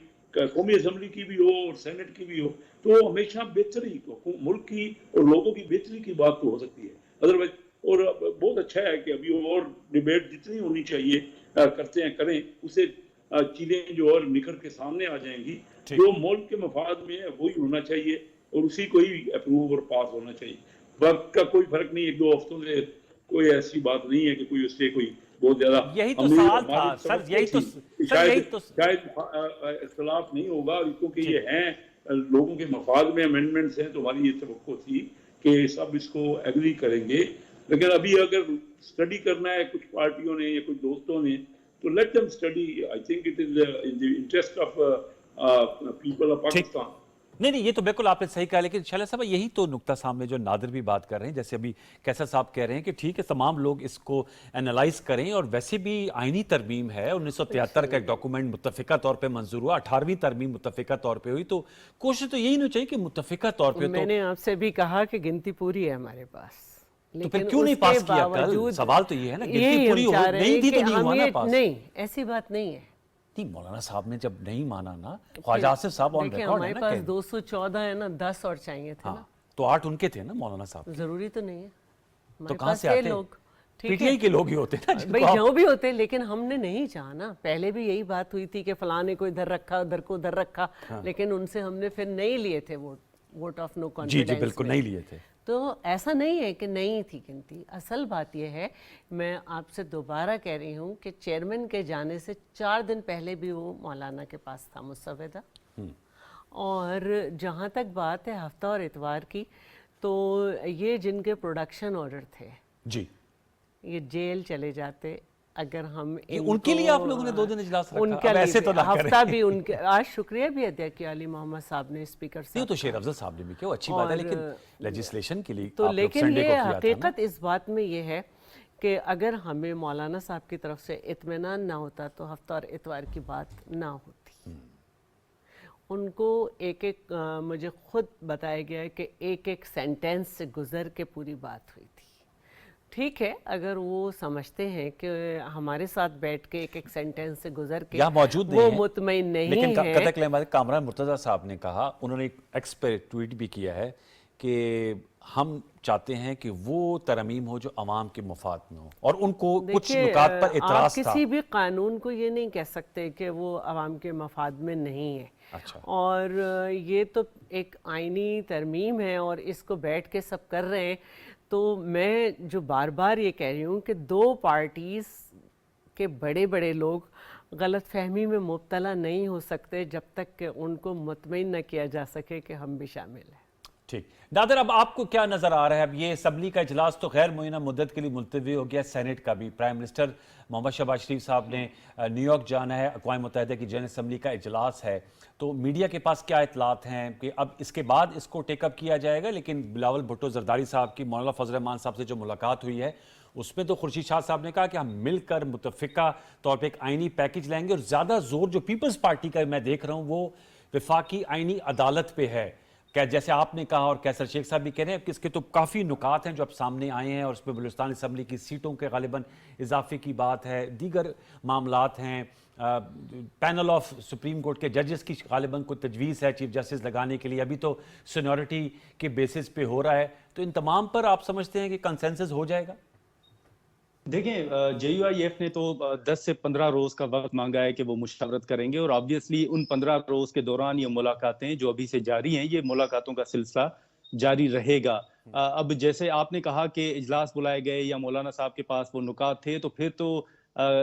قومی اسمبلی کی بھی ہو اور سینٹ کی بھی ہو؟ تو ہمیشہ بہتری ملک کی اور لوگوں کی بہتری کی بات تو ہو سکتی ہے، ادروائز۔ اور بہت اچھا ہے کہ ابھی اور ڈیبیٹ جتنی ہونی چاہیے کرتے ہیں کریں، اسے چیزیں جو اور نکل کے سامنے آ جائیں گی، جو ملک کے مفاد میں ہے وہی ہونا چاہیے اور اسی کو ہی اپروو اور پاس ہونا چاہیے۔ وقت کا کوئی فرق نہیں، 1-2 ہفتوں سے کوئی ایسی بات نہیں ہے کہ کوئی اس سے کوئی بہت زیادہ یہی تو سوال تھا سر، شاید اختلاف نہیں ہوگا کیونکہ یہ ہیں لوگوں کے مفاد میں امینڈمنٹس ہیں، تو ہماری یہ توقع تھی کہ سب اس کو ایگری کریں گے۔ لیکن ابھی اگر اسٹڈی کرنا ہے کچھ پارٹیوں نے یا کچھ دوستوں نے تو let them study, I think it is in the interest of people of Pakistan. نہیں یہ تو بالکل آپ نے صحیح کہا، لیکن شالا صاحب یہی تو نقطہ سامنے جو نادر بھی بات کر رہے ہیں، جیسے ابھی کیسر صاحب کہہ رہے ہیں کہ ٹھیک ہے تمام لوگ اس کو انالائز کریں، اور ویسے بھی آئینی ترمیم ہے، 1973 کا ایک ڈاکومنٹ متفقہ طور پہ منظور ہوا، 18ویں ترمیم متفقہ طور پہ ہوئی، تو کوشش تو یہی نہیں چاہیے کہ متفقہ طور پہ۔ میں نے آپ سے بھی کہا کہ گنتی پوری ہے ہمارے پاس، تو پھر کیوں نہیں پاس کیا کل؟ سوال تو یہ ہے نا، گنتی پوری نہیں تھی تو نہیں ہوا نا پاس۔ نہیں ایسی بات نہیں ہے، مولانا صاحب نے جب نہیں مانا نا، خواجہ آصف صاحب آن ریکارڈ ہے نا، ہمارے پاس 214 ہے نا، 10 اور چاہیے تھے نا، تو 8 ان کے تھے نا مولانا صاحب۔ ضروری تو نہیں ہے، تو کہاں سے آتے؟ پی ٹی آئی کے لوگ ہی ہوتے نا بھائی، جو بھی ہوتے، لیکن ہم نے نہیں چاہا نا۔ پہلے بھی یہی بات ہوئی تھی کہ فلاں نے کو ادھر رکھا، ادھر کو ادھر رکھا، لیکن ان سے ہم نے پھر نہیں لیے تھے ووٹ آف نو کانفیڈنس۔ جی بالکل نہیں لیے تھے۔ تو ایسا نہیں ہے کہ نہیں تھی گنتی، اصل بات یہ ہے، میں آپ سے دوبارہ کہہ رہی ہوں کہ چیئرمین کے جانے سے 4 دن پہلے بھی وہ مولانا کے پاس تھا مسودہ، اور جہاں تک بات ہے ہفتہ اور اتوار کی، تو یہ جن کے پروڈکشن آرڈر تھے جی یہ جیل چلے جاتے اگر ہم ان کے لیے آپ لوگوں نے 2 دن اجلاس رکھا؟ ان کے اب ایسے تو نہ کریں۔ ہفتہ بھی ان کے آج شکریہ بھی ادا کیا علی محمد صاحب نے، اسپیکر نہیں صاحب تو شیر افضل صاحب نے بھی کیا، اچھی بات ہے، لیکن لیجسلیشن کے لیے تو آپ لوگ لیکن سنڈے کو یہ کیا تھا نا۔ حقیقت اس بات میں یہ ہے کہ اگر ہمیں مولانا صاحب کی طرف سے اطمینان نہ ہوتا تو ہفتہ اور اتوار کی بات نہ ہوتی۔ ان کو ایک ایک مجھے خود بتایا گیا ہے کہ ایک ایک سینٹینس سے گزر کے پوری بات ہوئی تھی۔ ٹھیک ہے اگر وہ سمجھتے ہیں کہ ہمارے ساتھ بیٹھ کے ایک ایک سینٹینس سے گزر کے یہاں موجود وہ نہیں ہیں، مطمئن نہیں لیکن ہیں، قطع کلام کامران مرتضیٰ صاحب نے کہا، انہوں نے ایک ایکس پہ ٹویٹ بھی کیا ہے کہ ہم چاہتے ہیں کہ وہ ترمیم ہو جو عوام کے مفاد میں ہو، اور ان کو کچھ دیکھیے، نکات پر آپ اعتراض تھا۔ کسی بھی قانون کو یہ نہیں کہہ سکتے کہ وہ عوام کے مفاد میں نہیں ہے، اچھا اور یہ تو ایک آئینی ترمیم ہے اور اس کو بیٹھ کے سب کر رہے ہیں۔ تو میں جو بار بار یہ کہہ رہی ہوں کہ 2 پارٹیز کے بڑے بڑے لوگ غلط فہمی میں مبتلا نہیں ہو سکتے جب تک کہ ان کو مطمئن نہ کیا جا سکے کہ ہم بھی شامل ہیں۔ ٹھیک نادر، اب آپ کو کیا نظر آ رہا ہے؟ اب یہ اسمبلی کا اجلاس تو غیر معینہ مدت کے لیے ملتوی ہو گیا، سینٹ کا بھی۔ پرائم منسٹر محمد شہباز شریف صاحب نے نیو یارک جانا ہے، اقوام متحدہ کی جنرل اسمبلی کا اجلاس ہے، تو میڈیا کے پاس کیا اطلاعات ہیں کہ اب اس کے بعد اس کو ٹیک اپ کیا جائے گا؟ لیکن بلاول بھٹو زرداری صاحب کی مولانا فضل الرحمان صاحب سے جو ملاقات ہوئی ہے اس میں تو خورشید شاہ صاحب نے کہا کہ ہم مل کر متفقہ طور پہ ایک آئینی پیکج لائیں گے، اور زیادہ زور جو پیپلز پارٹی کا میں دیکھ رہا ہوں وہ وفاقی آئینی عدالت پہ ہے، جیسے آپ نے کہا اور کیسر شیخ صاحب بھی کہہ رہے ہیں کہ اس کے تو کافی نکات ہیں جو اب سامنے آئے ہیں، اور اس میں بلوچستان اسمبلی کی سیٹوں کے غالباً اضافے کی بات ہے، دیگر معاملات ہیں، پینل آف سپریم کورٹ کے ججز کی غالباً کوئی تجویز ہے چیف جسٹس لگانے کے لیے، ابھی تو سینیورٹی کے بیسس پہ ہو رہا ہے، تو ان تمام پر آپ سمجھتے ہیں کہ کنسنسس ہو جائے گا؟ دیکھیں جے یو آئی ایف نے تو 10 سے 15 روز کا وقت مانگا ہے کہ وہ مشاورت کریں گے، اور آبویسلی ان 15 روز کے دوران یہ ملاقاتیں جو ابھی سے جاری ہیں، یہ ملاقاتوں کا سلسلہ جاری رہے گا۔ اب جیسے آپ نے کہا کہ اجلاس بلائے گئے یا مولانا صاحب کے پاس وہ نکات تھے، تو پھر تو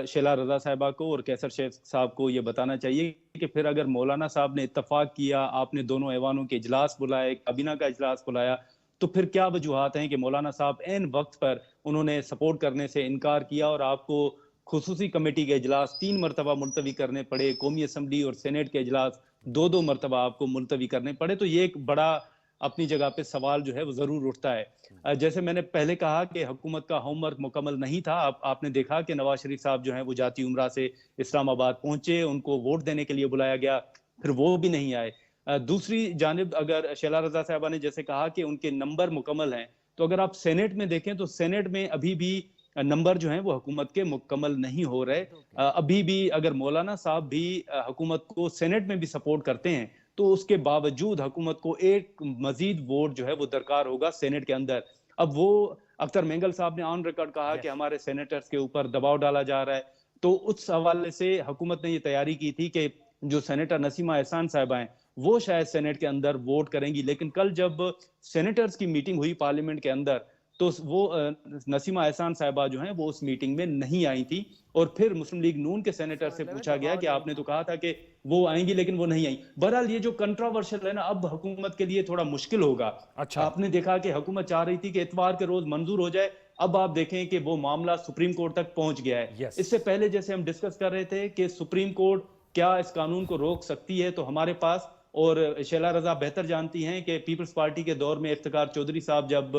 شیلا رضا صاحبہ کو اور کیسر شیخ صاحب کو یہ بتانا چاہیے کہ پھر اگر مولانا صاحب نے اتفاق کیا، آپ نے دونوں ایوانوں کے اجلاس بلائے، کابینہ کا اجلاس بلایا، تو پھر کیا وجوہات ہیں کہ مولانا صاحب عین وقت پر انہوں نے سپورٹ کرنے سے انکار کیا اور آپ کو خصوصی کمیٹی کے اجلاس 3 مرتبہ ملتوی کرنے پڑے، قومی اسمبلی اور سینیٹ کے اجلاس 2 مرتبہ آپ کو ملتوی کرنے پڑے؟ تو یہ ایک بڑا اپنی جگہ پہ سوال جو ہے وہ ضرور اٹھتا ہے۔ جیسے میں نے پہلے کہا کہ حکومت کا ہوم ورک مکمل نہیں تھا، آپ نے دیکھا کہ نواز شریف صاحب جو ہیں وہ جاتی عمرہ سے اسلام آباد پہنچے، ان کو ووٹ دینے کے لیے بلایا گیا، پھر وہ بھی نہیں آئے۔ دوسری جانب اگر شیلا رضا صاحبہ نے جیسے کہا کہ ان کے نمبر مکمل ہیں، تو اگر آپ سینیٹ میں دیکھیں تو سینیٹ میں ابھی بھی نمبر جو ہیں وہ حکومت کے مکمل نہیں ہو رہے۔ ابھی بھی اگر مولانا صاحب بھی حکومت کو سینیٹ میں بھی سپورٹ کرتے ہیں تو اس کے باوجود حکومت کو ایک مزید ووٹ جو ہے وہ درکار ہوگا سینیٹ کے اندر۔ اب وہ اختر مینگل صاحب نے آن ریکارڈ کہا کہ ہمارے سینیٹرز کے اوپر دباؤ ڈالا جا رہا ہے، تو اس حوالے سے حکومت نے یہ تیاری کی تھی کہ جو سینیٹر نسیمہ احسان صاحبہ ہیں وہ شاید سینیٹ کے اندر ووٹ کریں گی، لیکن کل جب سینیٹرز کی میٹنگ ہوئی پارلیمنٹ کے اندر تو وہ نسیمہ احسان صاحبہ جو ہیں وہ اس میٹنگ میں نہیں آئی تھی، اور پھر مسلم لیگ نون کے سینیٹر سے پوچھا گیا کہ آپ نے تو کہا تھا کہ وہ آئیں گی لیکن وہ نہیں آئیں۔ بہرحال یہ جو کنٹراورشل ہے نا، اب حکومت کے لیے تھوڑا مشکل ہوگا۔ آپ نے دیکھا کہ حکومت چاہ رہی تھی کہ اتوار کے روز منظور ہو جائے، اب آپ دیکھیں کہ وہ معاملہ سپریم کورٹ تک پہنچ گیا ہے۔ اس سے پہلے جیسے ہم ڈسکس کر رہے تھے کہ سپریم کورٹ کیا اس قانون کو روک سکتی ہے، تو ہمارے پاس، اور شیلا رضا بہتر جانتی ہیں کہ پیپلز پارٹی کے دور میں افتخار چودھری صاحب جب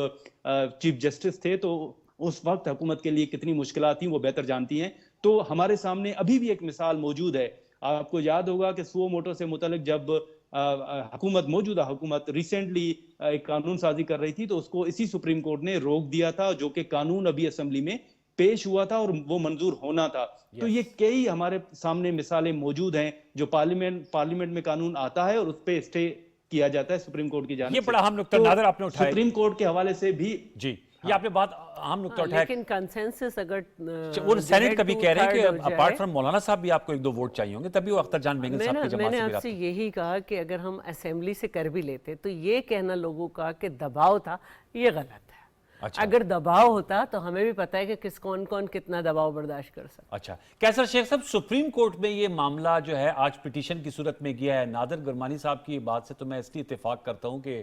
چیف جسٹس تھے تو اس وقت حکومت کے لیے کتنی مشکلات تھیں وہ بہتر جانتی ہیں۔ تو ہمارے سامنے ابھی بھی ایک مثال موجود ہے۔ آپ کو یاد ہوگا کہ سو موٹو سے متعلق جب موجودہ حکومت ریسنٹلی ایک قانون سازی کر رہی تھی تو اس کو اسی سپریم کورٹ نے روک دیا تھا، جو کہ قانون ابھی اسمبلی میں پیش ہوا تھا اور وہ منظور ہونا تھا۔ تو یہ کئی ہمارے سامنے مثالیں موجود ہیں جو پارلیمنٹ میں قانون آتا ہے اور اس پہ اسٹے کیا جاتا ہے سپریم کورٹ کی جانب سے۔ یہ بڑا اہم نکتہ نادر آپ نے اٹھایا، سپریم کورٹ کے حوالے سے بھی جی یہ آپ نے بات اہم نکتہ اٹھایا، لیکن کنسنسس اگر وہ سینیٹ کا بھی کہہ رہے ہیں کہ اپارٹ فرام مولانا صاحب بھی آپ کو 1-2 ووٹ چاہیے ہوں گے، تبھی وہ اختر جان مینگل صاحب کی جماعت سے بھی میں نے رابطہ۔ آپ سے یہی کہا کہ اگر ہم اسمبلی سے کر بھی لیتے تو یہ کہنا لوگوں کا کہ دباؤ تھا، یہ غلط ہے۔ अच्छा। अगर दबाव होता तो हमें भी पता है कि किस कौन कौन कितना दबाव बर्दाश्त कर सकता। अच्छा, कैसर शेख साहब, सुप्रीम कोर्ट में ये मामला जो है आज पिटीशन की सूरत में गया है। नादिर गुरमानी साहब की बात से तो मैं इसलिए इत्तेफाक करता हूँ कि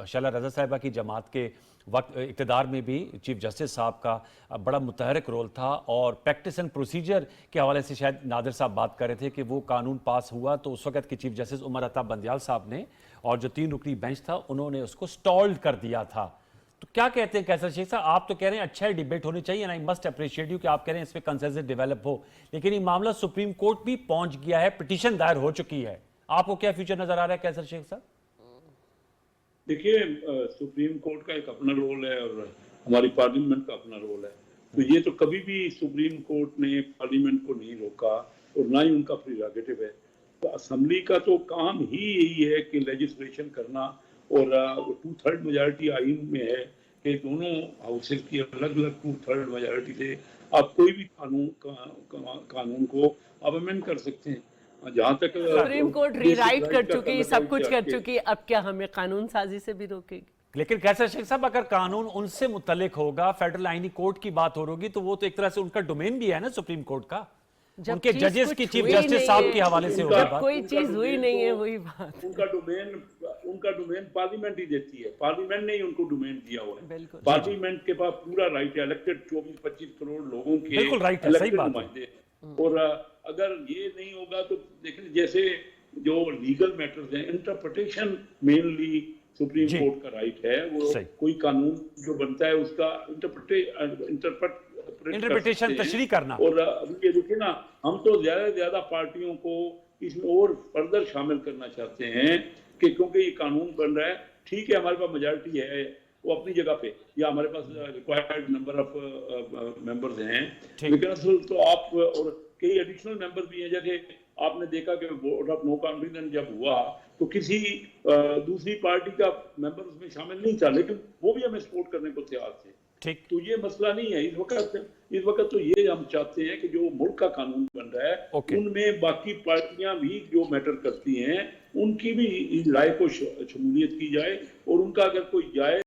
शैला रज़ा साहिबा की जमात के वक्त इक़्तिदार में भी चीफ जस्टिस साहब का बड़ा मुतहरक रोल था, और प्रैक्टिस एंड प्रोसीजर के हवाले से शायद नादिर साहब बात कर रहे थे कि वो कानून पास हुआ तो उस वक्त के चीफ जस्टिस उमर अता बंदियाल साहब ने और जो 3 रुकनी बेंच था उन्होंने उसको स्टॉल्ड कर दिया था। तो क्या कहते हैं कैसर शेख साहब, आप तो कह रहे हैं अच्छा डिबेट होनी चाहिए, आई मस्ट अप्रिशिएट यू कि आप कह रहे हैं इस पर कंसेंसस डेवलप हो, लेकिन ये मामला सुप्रीम कोर्ट भी पहुंच गया है, पिटीशन दायर हो चुकी है। आपको क्या फ्यूचर नजर आ रहा है कैसर शेख साहब? देखिए, सुप्रीम कोर्ट का एक अपना रोल है और हमारी पार्लियामेंट का अपना रोल है। तो ये तो कभी भी सुप्रीम कोर्ट ने पार्लियामेंट को नहीं रोका और ना ही उनका प्रीरोगेटिव है। तो असेंबली का तो काम ही यही है कि लेजिस्लेशन करना, और 2/3 मेजॉरिटी आइन में है कि दोनों हाउसेस की अलग अलग 2/3 मेजॉरिटी से आप कोई भी कानून को आप अमेंड कर सकते हैं। जहाँ तक सुप्रीम कोर्ट रीराइट कर चुकी, सब कुछ कर चुकी, अब क्या हमें कानून साजी से भी रोकेगी? लेकिन कैसर शेख साहब, अगर कानून उनसे मुतल्लिक होगा, फेडरल आईनी कोर्ट की बात होगी, तो वो तो एक तरह से उनका डोमेन भी है ना सुप्रीम कोर्ट का, उनके जजेस की, चीफ जस्टिस साहब के हवाले से होगा बात। कोई चीज हुई नहीं है, वही बात। उनका डोमेन पार्लियामेंट ही देती है, पार्लियामेंट ने ही उनको डोमेन दिया हुआ है। बिल्कुल। पार्लियामेंट के पास पूरा राइट है, इलेक्टेड 24-25 करोड़ लोगों के बिल्कुल राइट है, सही बात है। और अगर ये नहीं होगा तो देखिए, जैसे जो लीगल मैटर्स हैं, इंटरप्रिटेशन मेनली सुप्रीम कोर्ट का राइट है। वो कोई कानून जो बनता है उसका इंटरप्रिटेशन तशरीह करना। और अभी ये देखिए ना, हम तो ज्यादा से ज्यादा पार्टियों को इसमें और फर्दर शामिल करना चाहते हैं कि क्योंकि ये कानून बन रहा है, ठीक है हमारे पास मेजॉरिटी है वो अपनी जगह पे, या हमारे पास रिक्वायर्ड नंबर ऑफ मेंबर्स हैं, लेकिन असल तो आप और कई एडिशनल मेंबर भी हैं। जैसे आपने देखा कि वोट ऑफ नो कॉन्फिडेंस जब हुआ तो किसी दूसरी पार्टी का मेंबर उसमें शामिल नहीं था, लेकिन वो भी हमें सपोर्ट करने को तैयार थे। ठीक, तो ये मसला नहीं है इस वक्त तो ये हम चाहते हैं कि जो मुल्क का कानून बन रहा है उनमें बाकी पार्टियां भी जो मैटर करती हैं उनकी भी राय को शमूलियत की जाए, और उनका अगर कोई जायज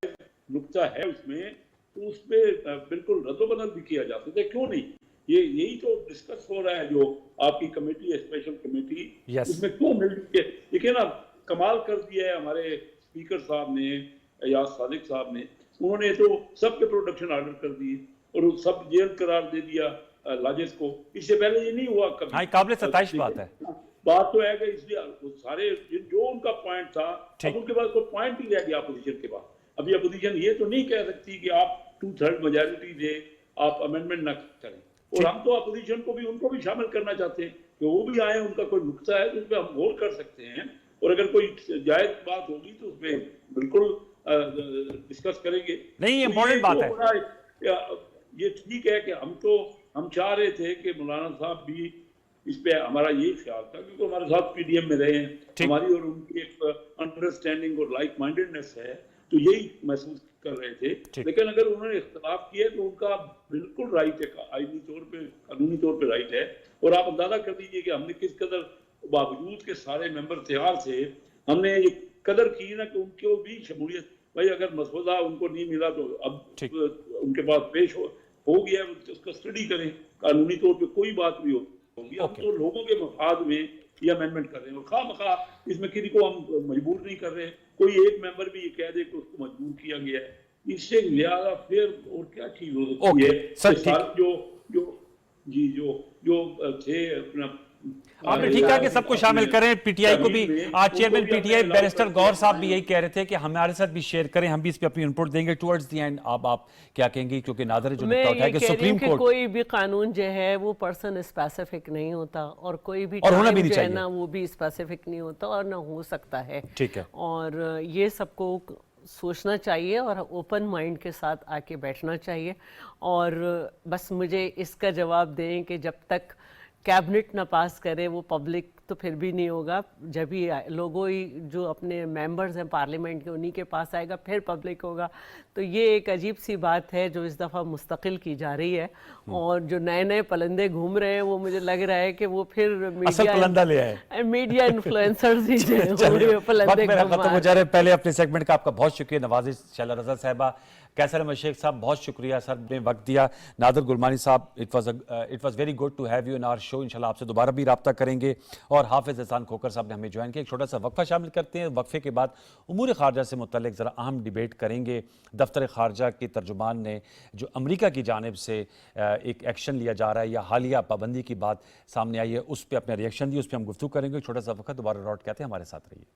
नुक्ता है उसमें तो उस पर बिल्कुल रद्दोबदल भी किया जा सकता है, क्यों नहीं। ये यही तो डिस्कस हो रहा है, जो आपकी कमेटी है, स्पेशल कमेटी, उसमें क्यों मिल के देखिए ना, कमाल कर दिया है हमारे स्पीकर साहब ने, याद सादिक साहब ने, उन्होंने तो सबके प्रोडक्शन ऑर्डर कर दिए और सब जेल करार दे दिया लाजेस को। इससे पहले ये नहीं हुआ कभी। हाँ, काबिल सताइश बात है। बात तो है कि इसलिए सारे जो उनका पॉइंट था, अब उनके पास कोई पॉइंट ही रह गया अपोजिशन के पास। अभी अपोजिशन ये तो नहीं कह सकती कि आप 2/3 मेजॉरिटी दे आप अमेंडमेंट ना करें, और हम तो अपोजिशन को भी, उनको भी शामिल करना चाहते हैं कि वो भी आए, उनका कोई नुक्ता है तो उस पर हम गौर कर सकते हैं, और अगर कोई जायज बात होगी तो उसमें बिल्कुल डिस्कस करेंगे। नहीं, ये इम्पोर्टेंट बात है। ये ठीक है कि हम चाह रहे थे कि मौलाना साहब भी इस पे, हमारा यही ख्याल था क्योंकि हमारे साथ पीडीएम में रहे हैं, हमारी और उनकी एक अंडरस्टैंडिंग और लाइक माइंडेडनेस है, तो यही महसूस कर रहे थे। लेकिन अगर उन्होंने इख्तलाफ किया तो उनका बिल्कुल राइट है, आईनी तौर पे, कानूनी तौर पे राइट है। और आप अंदाजा कर दीजिए कि हमने किस कदर, बावजूद के सारे मेंबर तैयार थे, हमने ये कदर की ना कि उनको भी शमूलियत, भाई अगर मसौदा उनको नहीं मिला तो अब उनके पास पेश हो गया, उसका स्टडी करें, कानूनी तौर पे कोई बात भी होगी। हम तो लोगों के मफाद में ये अमेंडमेंट कर रहे हैं, और खामखा इसमें किसी को हम मजबूर नहीं कर रहे। कोई एक मेंबर भी ये कह दे कि उसको मजबूर किया गया है, इससे लिहाजा फिर और क्या चीज हो सकती है। जो थे अपना, आपने ठीक कहा कि सबको शामिल करें, पीटीआई को भी। आज चेयरमैन पीटीआई बैरिस्टर गौर साहब भी यही कह रहे थे कि हमारे साथ भी शेयर करें, हम भी इस पे अपनी इनपुट देंगे टुवर्ड्स द एंड। आप क्या कहेंगे, क्योंकि नादर जो नुकता होता है कि सुप्रीम कोर्ट, कोई भी कानून जो है वो पर्सन स्पेसिफिक नहीं होता, और कोई भी और होना भी नहीं जो है चाहिए ना वो भी स्पेसिफिक नहीं होता और ना हो सकता है। ठीक है, और ये सबको सोचना चाहिए और ओपन माइंड के साथ आके बैठना चाहिए। और बस मुझे इसका जवाब दें कि जब तक कैबिनेट ना पास करे वो पब्लिक तो फिर भी नहीं होगा, जब ही लोगों ही जो अपने मेंबर्स हैं पार्लियामेंट के उन्हीं के पास आएगा फिर पब्लिक होगा। तो ये एक अजीब सी बात है जो इस दफ़ा मुस्तकिल की जा रही है, और जो नए नए पलंदे घूम रहे हैं वो मुझे लग रहा है कि वो फिर मीडिया इन्फ्लुएंसर्स ही पलंदे खत्म हो जा रहे। पहले अपने सेगमेंट का आपका बहुत शुक्रिया नवाजिश, शैला रज़ा साहिबा, कैसर अहमद शेख साहब, बहुत शुक्रिया सर, ने वक्त दिया। नादिर गुलमानी साहब, it was very good to have you in our show. इंशाल्लाह आपसे दोबारा भी रब्ता करेंगे। और हाफिज़ एहसान खोकर साहब ने हमें ज्वाइन किया। एक छोटा सा वक्फा शामिल करते हैं, वक्फे के बाद उमूर खारजा से मुतल्लिक ज़रा अहम डिबेट करेंगे। दफ्तर खारजा के तर्जुमान ने जो अमरीका की जानिब से एक एक्शन लिया जा रहा है या हालिया पाबंदी की बात सामने आई है, उस पर अपने रिएक्शन दिए, उस पर हम गुफ्तगू करेंगे। छोटा सा वक्त, दोबारा लौट के आते हैं, हमारे साथ रहिए।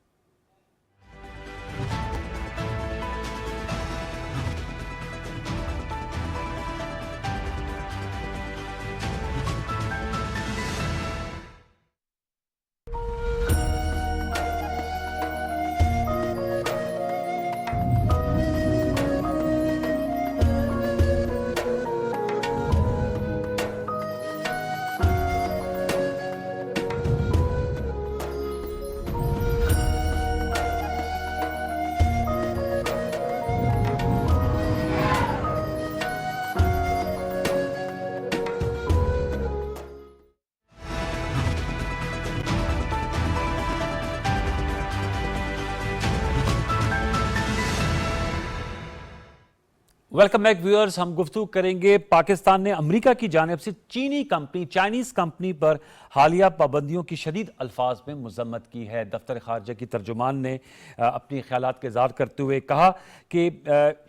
Welcome back viewers. हम गुफ्तगू करेंगे, पाकिस्तान ने अमेरिका की जानिब से चाइनीज़ कंपनी पर हालिया पाबंदियों की शदीद अल्फाज में मजम्मत की है। दफ्तर खारजा की तर्जुमान ने अपनी ख्यालात के इज़हार करते हुए कहा कि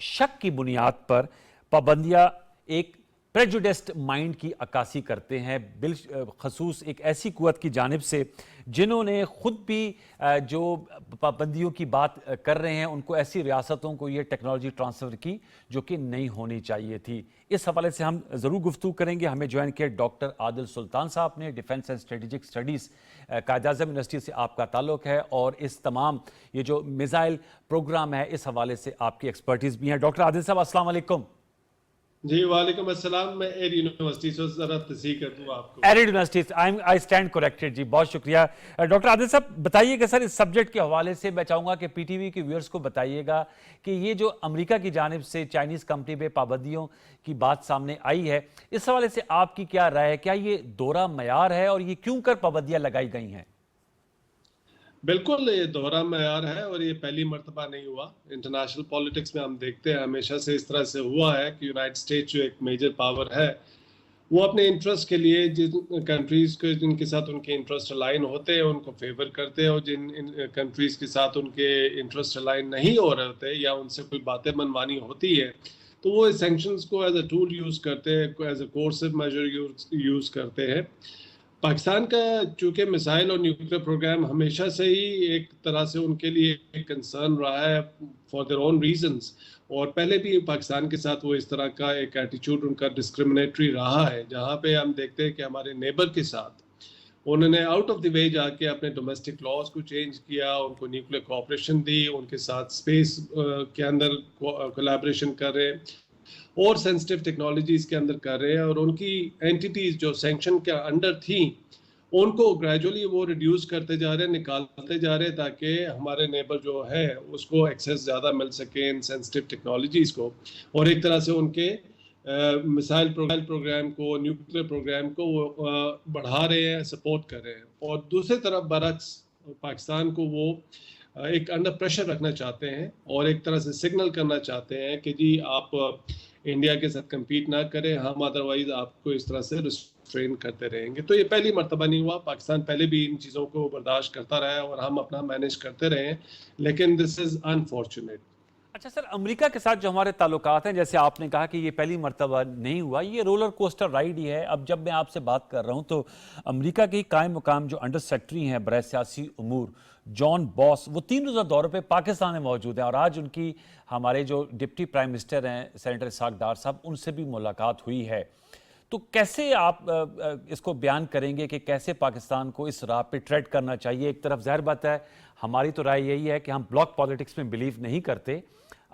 शक की बुनियाद पर पाबंदियाँ एक प्रेजुडिस्ड माइंड की अक्कासी करते हैं, बिलखसूस एक ऐसी कुव्वत की जानिब से जिन्होंने ख़ुद भी जो पाबंदियों की बात कर रहे हैं, उनको ऐसी रियासतों को ये टेक्नोलॉजी ट्रांसफ़र की जो कि नहीं होनी चाहिए थी। इस हवाले से हम ज़रूर गुफ्तगू करेंगे। हमें ज्वाइन किया डॉक्टर आदिल सुल्तान साहब ने, defence and strategic studies Quaid-e-Azam university से आपका ताल्लुक़ है और इस तमाम ये जो मिसाइल प्रोग्राम है, इस हवाले से आपकी एक्सपर्टीज़ भी हैं। डॉक्टर आदिल साहब, अस्सलाम वालेकुम। जी वालेकुम अस्सलाम। मैं एड यूनिवर्सिटी से जरा तस्दीक कर दूं आपको। एड university, I stand corrected ji, बहुत शुक्रिया। डॉक्टर आदिल साहब बताइए कि सर इस सब्जेक्ट के हवाले से मैं चाहूँगा कि पीटीवी के व्यूअर्स को बताइएगा कि ये जो अमेरिका की जानिब से चाइनीज़ कंपनी पे पाबंदियों की बात सामने आई है, इस हवाले से आपकी क्या राय है? क्या ये दोहरा मयार है और ये क्यों कर पाबंदियाँ लगाई गई हैं? बिल्कुल, ये दोहरा मयार है और ये पहली मर्तबा नहीं हुआ। इंटरनेशनल पॉलिटिक्स में हम देखते हैं हमेशा से इस तरह से हुआ है कि यूनाइटेड स्टेट्स जो एक मेजर पावर है, वो अपने इंटरेस्ट के लिए जिन कंट्रीज़ के जिनके साथ उनके इंटरेस्ट अलाइन होते हैं उनको फेवर करते हैं, और जिन कंट्रीज़ के साथ उनके इंटरेस्ट अलाइन नहीं हो रहे होते या उनसे कोई बातें मनमानी होती है, तो वो सैंक्शंस को एज अ टूल यूज़ करते हैं, as a coercive measure use करते हैं। पाकिस्तान का चूँकि मिसाइल और न्यूक्लियर प्रोग्राम हमेशा से ही एक तरह से उनके लिए एक कंसर्न रहा है फॉर देयर ओन रीजंस, और पहले भी पाकिस्तान के साथ वो इस तरह का एक एटीट्यूड उनका डिस्क्रिमिनेटरी रहा है, जहाँ पे हम देखते हैं कि हमारे नेबर के साथ उन्होंने आउट ऑफ द वे जाके अपने डोमेस्टिक लॉज को चेंज किया, उनको न्यूक्लियर कोऑपरेशन दी, उनके साथ स्पेस के अंदर कोलैबोरेशन कर रहे हैं और सेंसिटिव टेक्नोलॉजीज़ के अंदर कर रहे हैं, और उनकी एंटिटीज़ जो सैंक्शन के अंडर थी उनको ग्रेजुअली वो रिड्यूस करते जा रहे हैं, निकालते जा रहे हैं, ताकि हमारे नेबर जो है उसको एक्सेस ज़्यादा मिल सके इन सेंसिटिव टेक्नोलॉजीज़ को, और एक तरह से उनके मिसाइल प्रोग्राम को, न्यूक्लियर प्रोग्राम को वो बढ़ा रहे हैं, सपोर्ट कर रहे हैं। और दूसरी तरफ बरक्स पाकिस्तान को वो एक अंडर प्रेशर रखना चाहते हैं और एक तरह से सिग्नल करना चाहते हैं कि जी आप इंडिया के साथ compete ना करें, हम अदरवाइज आपको इस तरह से रिस्ट्रेन करते रहेंगे। तो ये पहली मर्तबा नहीं हुआ, पाकिस्तान पहले भी इन चीज़ों को बर्दाश्त करता रहा है और हम अपना मैनेज करते रहे हैं, लेकिन दिस इज़ अनफॉर्चुनेट। अच्छा सर, अमेरिका के साथ जो हमारे ताल्लुकात हैं, जैसे आपने कहा कि ये पहली मर्तबा नहीं हुआ, ये रोलर कोस्टर राइड ही है। अब जब मैं आपसे बात कर रहा हूँ तो अमेरिका के कायम मुकाम जो अंडर सेक्रेटरी हैं बरए सियासी उमूर जॉन बॉस, वो 3 रोज़ा दौरे पे पाकिस्तान में मौजूद हैं, और आज उनकी हमारे जो डिप्टी प्राइम मिनिस्टर हैं सेनेटर इसहाक डार साहब, उनसे भी मुलाकात हुई है। तो कैसे आप इसको बयान करेंगे कि कैसे पाकिस्तान को इस राह पे ट्रेड करना चाहिए? एक तरफ ज़ाहिर बात है, हमारी तो राय यही है कि हम ब्लॉक पॉलिटिक्स में बिलीव नहीं करते,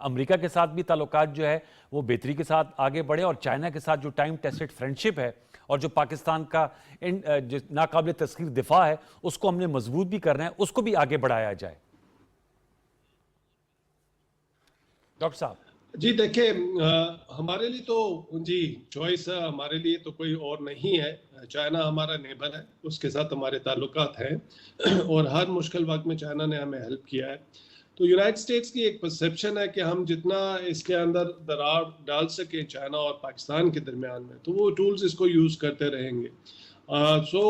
अमेरिका के साथ भी ताल्लुकात जो है वो बेहतरी के साथ आगे बढ़े, और चाइना के साथ जो टाइम टेस्टेड फ्रेंडशिप है और जो पाकिस्तान का नाकाबिल तस्खीर दिफा है उसको हमने मजबूत भी करना है, उसको भी आगे बढ़ाया जाए। डॉक्टर साहब जी देखिए, हमारे लिए तो जी चॉइस हमारे लिए तो कोई और नहीं है। चाइना हमारा नेबर है, उसके साथ हमारे ताल्लुकात हैं और हर मुश्किल वक्त में चाइना ने हमें हेल्प किया है। تو یونائٹڈ اسٹیٹس کی ایک پرسیپشن ہے کہ ہم جتنا اس کے اندر درار ڈال سکیں چائنا اور پاکستان کے درمیان میں تو وہ ٹولز اس کو یوز کرتے رہیں گے. سو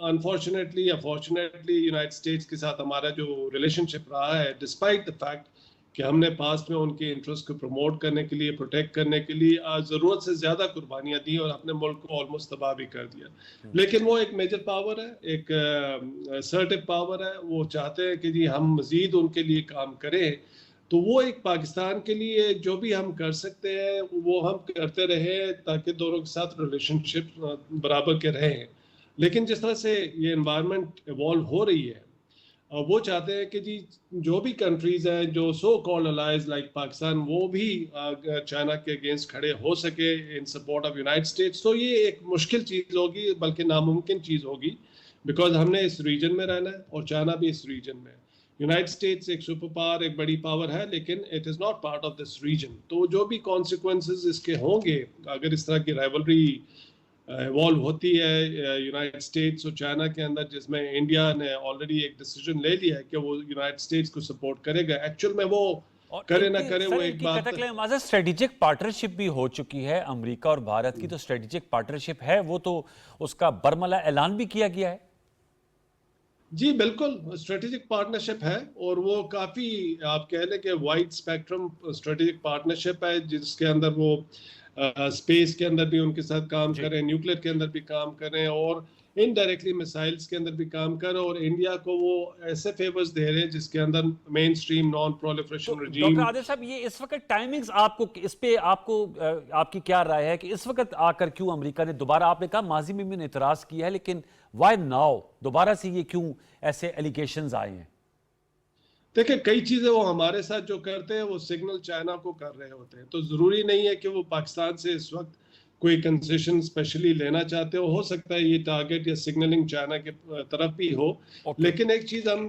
انفارچونیٹلی یا فارچونیٹلی یونائٹڈ اسٹیٹس کے ساتھ ہمارا جو ریلیشن شپ رہا ہے ڈسپائٹ دا فیکٹ کہ ہم نے پاسٹ میں ان کے انٹرسٹ کو پروموٹ کرنے کے لیے پروٹیکٹ کرنے کے لیے ضرورت سے زیادہ قربانیاں دی اور اپنے ملک کو آلموسٹ تباہ بھی کر دیا. لیکن وہ ایک میجر پاور ہے, ایک اسرٹیو پاور ہے, وہ چاہتے ہیں کہ جی ہم مزید ان کے لیے کام کریں. تو وہ ایک پاکستان کے لیے جو بھی ہم کر سکتے ہیں وہ ہم کرتے رہیں تاکہ دونوں کے ساتھ ریلیشن شپ برابر کے رہیں. لیکن جس طرح سے یہ انوائرمنٹ ایوالو ہو رہی ہے وہ چاہتے ہیں کہ جی جو بھی کنٹریز ہیں جو so called allies like Pakistan وہ بھی چائنا کے اگینسٹ کھڑے ہو سکے in support of United States. تو یہ ایک مشکل چیز ہوگی, بلکہ ناممکن چیز ہوگی, بیکاز ہم نے اس ریجن میں رہنا ہے اور چائنا بھی اس ریجن میں. یونائٹڈ اسٹیٹس ایک سپر پاور, ایک بڑی پاور ہے, لیکن it is not part of this region. تو جو بھی کانسیکوینسز اس کے ہوں گے اگر اس طرح کی رائیولری ایوالو ہوتی ہے یونائٹڈ اسٹیٹس اور چائنا کے اندر, جس میں انڈیا نے آلریڈی ایک ڈیسیجن لے لیا ہے کہ وہ یونائٹڈ اسٹیٹس کو سپورٹ کرے گا. ایکچوئل میں وہ کرے نہ کرے وہ ایک بات ہے. اسٹریٹجک پارٹنرشپ بھی ہو چکی ہے امریکہ اور بھارت کی, تو اسٹریٹجک پارٹنرشپ ہے وہ تو اس کا برملا اعلان بھی کیا گیا ہے. جی بالکل اسٹریٹجک پارٹنرشپ ہے اور وہ کافی آپ کہہ لیں کہ وائڈ اسپیکٹرم اسٹریٹجک پارٹنرشپ ہے جس کے اندر وہ اسپیس کے اندر بھی ان کے ساتھ کام کریں, نیوکلیر کے اندر بھی کام کریں اور انڈائریکٹلی میسائلز کے اندر بھی کام کریں, اور انڈیا کو وہ ایسے فیورز دے رہے ہیں جس کے اندر مین سٹریم نان پرولیفریشن رجیم. ڈاکٹر عادل صاحب, یہ اس وقت ٹائمنگز آپ کو اس پہ آپ کی کیا رائے ہے کہ اس وقت آ کر کیوں امریکہ نے دوبارہ, آپ نے کہا ماضی میں بھی انہوں نے اعتراض کیا ہے, لیکن وائی ناؤ دوبارہ سے یہ کیوں ایسے ایلیگیشنز آئے ہیں؟ دیکھیں کئی چیزیں وہ ہمارے ساتھ جو کرتے ہیں وہ سگنل چائنا کو کر رہے ہوتے ہیں, تو ضروری نہیں ہے کہ وہ پاکستان سے اس وقت کوئی کنسیشن اسپیشلی لینا چاہتے ہو سکتا ہے یہ ٹارگٹ یا سگنلنگ چائنا کی طرف بھی ہو. لیکن ایک چیز ہم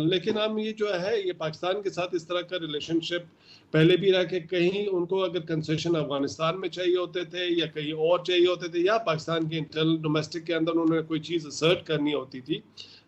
لیکن ہم یہ جو ہے یہ پاکستان کے ساتھ اس طرح کا ریلیشن شپ پہلے بھی رہا کہ کہیں ان کو اگر کنسیشن افغانستان میں چاہیے ہوتے تھے یا کہیں اور چاہیے ہوتے تھے یا پاکستان کے انٹرنل ڈومیسٹک کے اندر انہوں نے کوئی چیز اسرٹ کرنی ہوتی تھی,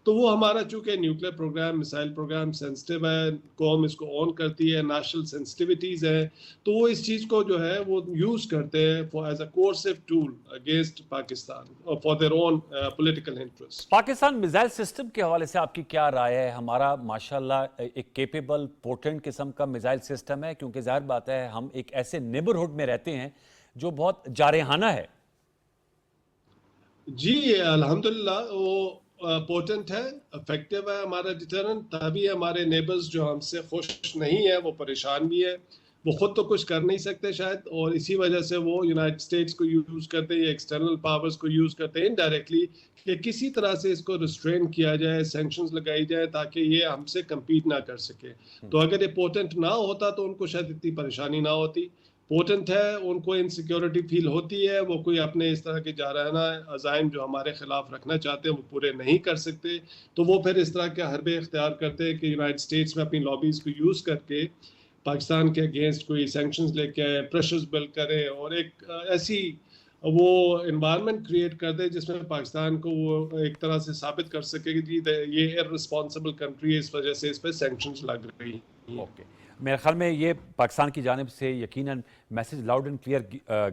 تو وہ ہمارا چونکہ nuclear program missile program sensitive ہے, قوم اس کو اون کرتی ہے, نیشنل سینسٹیوٹیز ہیں, تو وہ اس چیز کو جو ہے وہ یوز کرتے ہیں as a coercive tool against Pakistan for their own political interest. Pakistan missile system کے حوالے سے آپ کی کیا رائے ہے؟ ہمارا ماشاءاللہ ایک کیپیبل پوٹنٹ قسم کا میزائل سسٹم ہے, کیونکہ ظاہر بات ہے ہم ایک ایسے نیبرہڈ میں رہتے ہیں جو بہت جارحانہ ہے. جی الحمدللہ وہ پوٹنٹ ہے, افیکٹو ہے ہمارا ڈیٹرنٹ, تبھی ہمارے نیبرز جو ہم سے خوش نہیں ہیں وہ پریشان بھی ہے. وہ خود تو کچھ کر نہیں سکتے شاید, اور اسی وجہ سے وہ یونائٹڈ اسٹیٹس کو یوز کرتے ہیں یا ایکسٹرنل پاورز کو یوز کرتے ہیں انڈائریکٹلی کہ کسی طرح سے اس کو ریسٹرین کیا جائے, سینکشنز لگائی جائے تاکہ یہ ہم سے کمپیٹ نہ کر سکے. تو اگر یہ پوٹنٹ نہ ہوتا تو ان کو شاید اتنی پریشانی نہ ہوتی. پوٹنٹ ہے, ان کو انسیکیورٹی فیل ہوتی ہے, وہ کوئی اپنے اس طرح کے جارحانہ عزائم جو ہمارے خلاف رکھنا چاہتے ہیں وہ پورے نہیں کر سکتے, تو وہ پھر اس طرح کے حربے اختیار کرتے ہیں کہ یونائٹڈ اسٹیٹس میں اپنی لابیز کو یوز کر کے پاکستان کے اگینسٹ کوئی سینکشنز لے کے آئے, پریشرز بلڈ کرے اور ایک ایسی وہ انوائرمنٹ کریٹ کر دے جس میں پاکستان کو وہ ایک طرح سے ثابت کر سکے کہ جی یہ ارسپانسبل کنٹری ہے, اس وجہ سے اس پہ سینکشنز لگ رہی ہیں. اوکے, میرے خیال میں یہ پاکستان کی جانب سے یقیناً میسیج لاؤڈ اینڈ کلیئر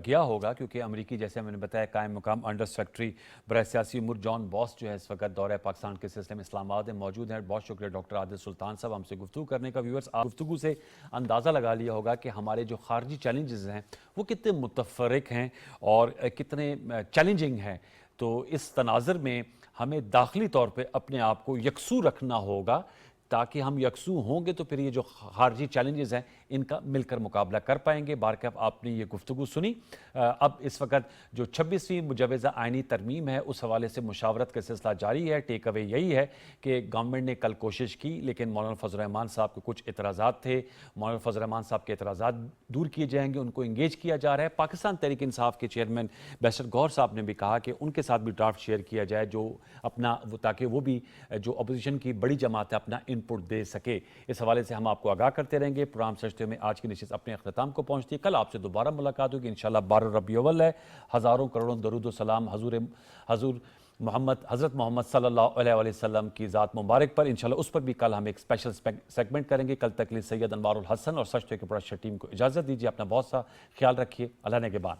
گیا ہوگا, کیونکہ امریکی جیسے میں نے بتایا قائم مقام انڈر سیکرٹری برائے سیاسی امور جان بوس جو ہے اس وقت دورہ پاکستان کے سلسلے میں اسلام آباد میں موجود ہیں. بہت شکریہ ڈاکٹر عادل سلطان صاحب ہم سے گفتگو کرنے کا. ویورز آپ گفتگو سے اندازہ لگا لیا ہوگا کہ ہمارے جو خارجی چیلنجز ہیں وہ کتنے متفرق ہیں اور کتنے چیلنجنگ ہیں. تو اس تناظر میں ہمیں داخلی طور پہ اپنے آپ کو یکسو رکھنا ہوگا, تاکہ ہم یکسو ہوں گے تو پھر یہ جو خارجی چیلنجز ہیں ان کا مل کر مقابلہ کر پائیں گے. بارکاف آپ نے یہ گفتگو سنی. اب اس وقت جو 26ویں مجوزہ آئینی ترمیم ہے اس حوالے سے مشاورت کا سلسلہ جاری ہے. ٹیک اوے یہی ہے کہ گورنمنٹ نے کل کوشش کی, لیکن مولانا فضل الرحمان صاحب کو کچھ اعتراضات تھے. مولانا فضل الرحمان صاحب کے اعتراضات دور کیے جائیں گے, ان کو انگیج کیا جا رہا ہے. پاکستان تحریک انصاف کے چیئرمین بیشر گور صاحب نے بھی کہا کہ ان کے ساتھ بھی ڈرافٹ شیئر کیا جائے جو اپنا تاکہ وہ بھی جو اپوزیشن کی بڑی جماعت ہے اپنا انپٹ دے سکے. اس حوالے سے ہم آپ کو آگاہ کرتے رہیں گے. پروگرام سجدے میں آج کی نشست اپنے اختتام کو پہنچتی ہے. کل آپ سے دوبارہ ملاقات ہوگی انشاءاللہ. 12 ربیع الاول ہے. ہزاروں کروڑوں درود و سلام حضور حضرت محمد صلی اللہ علیہ وسلم کی ذات مبارک پر. انشاءاللہ اس پر بھی کل ہم ایک اسپیشل سیگمنٹ کریں گے. کل تک لیے سید انوار الحسن اور سچ ٹو کی پروڈکشن ٹیم کو اجازت دیجیے. اپنا بہت سا خیال رکھیے. اللہ نگہبان.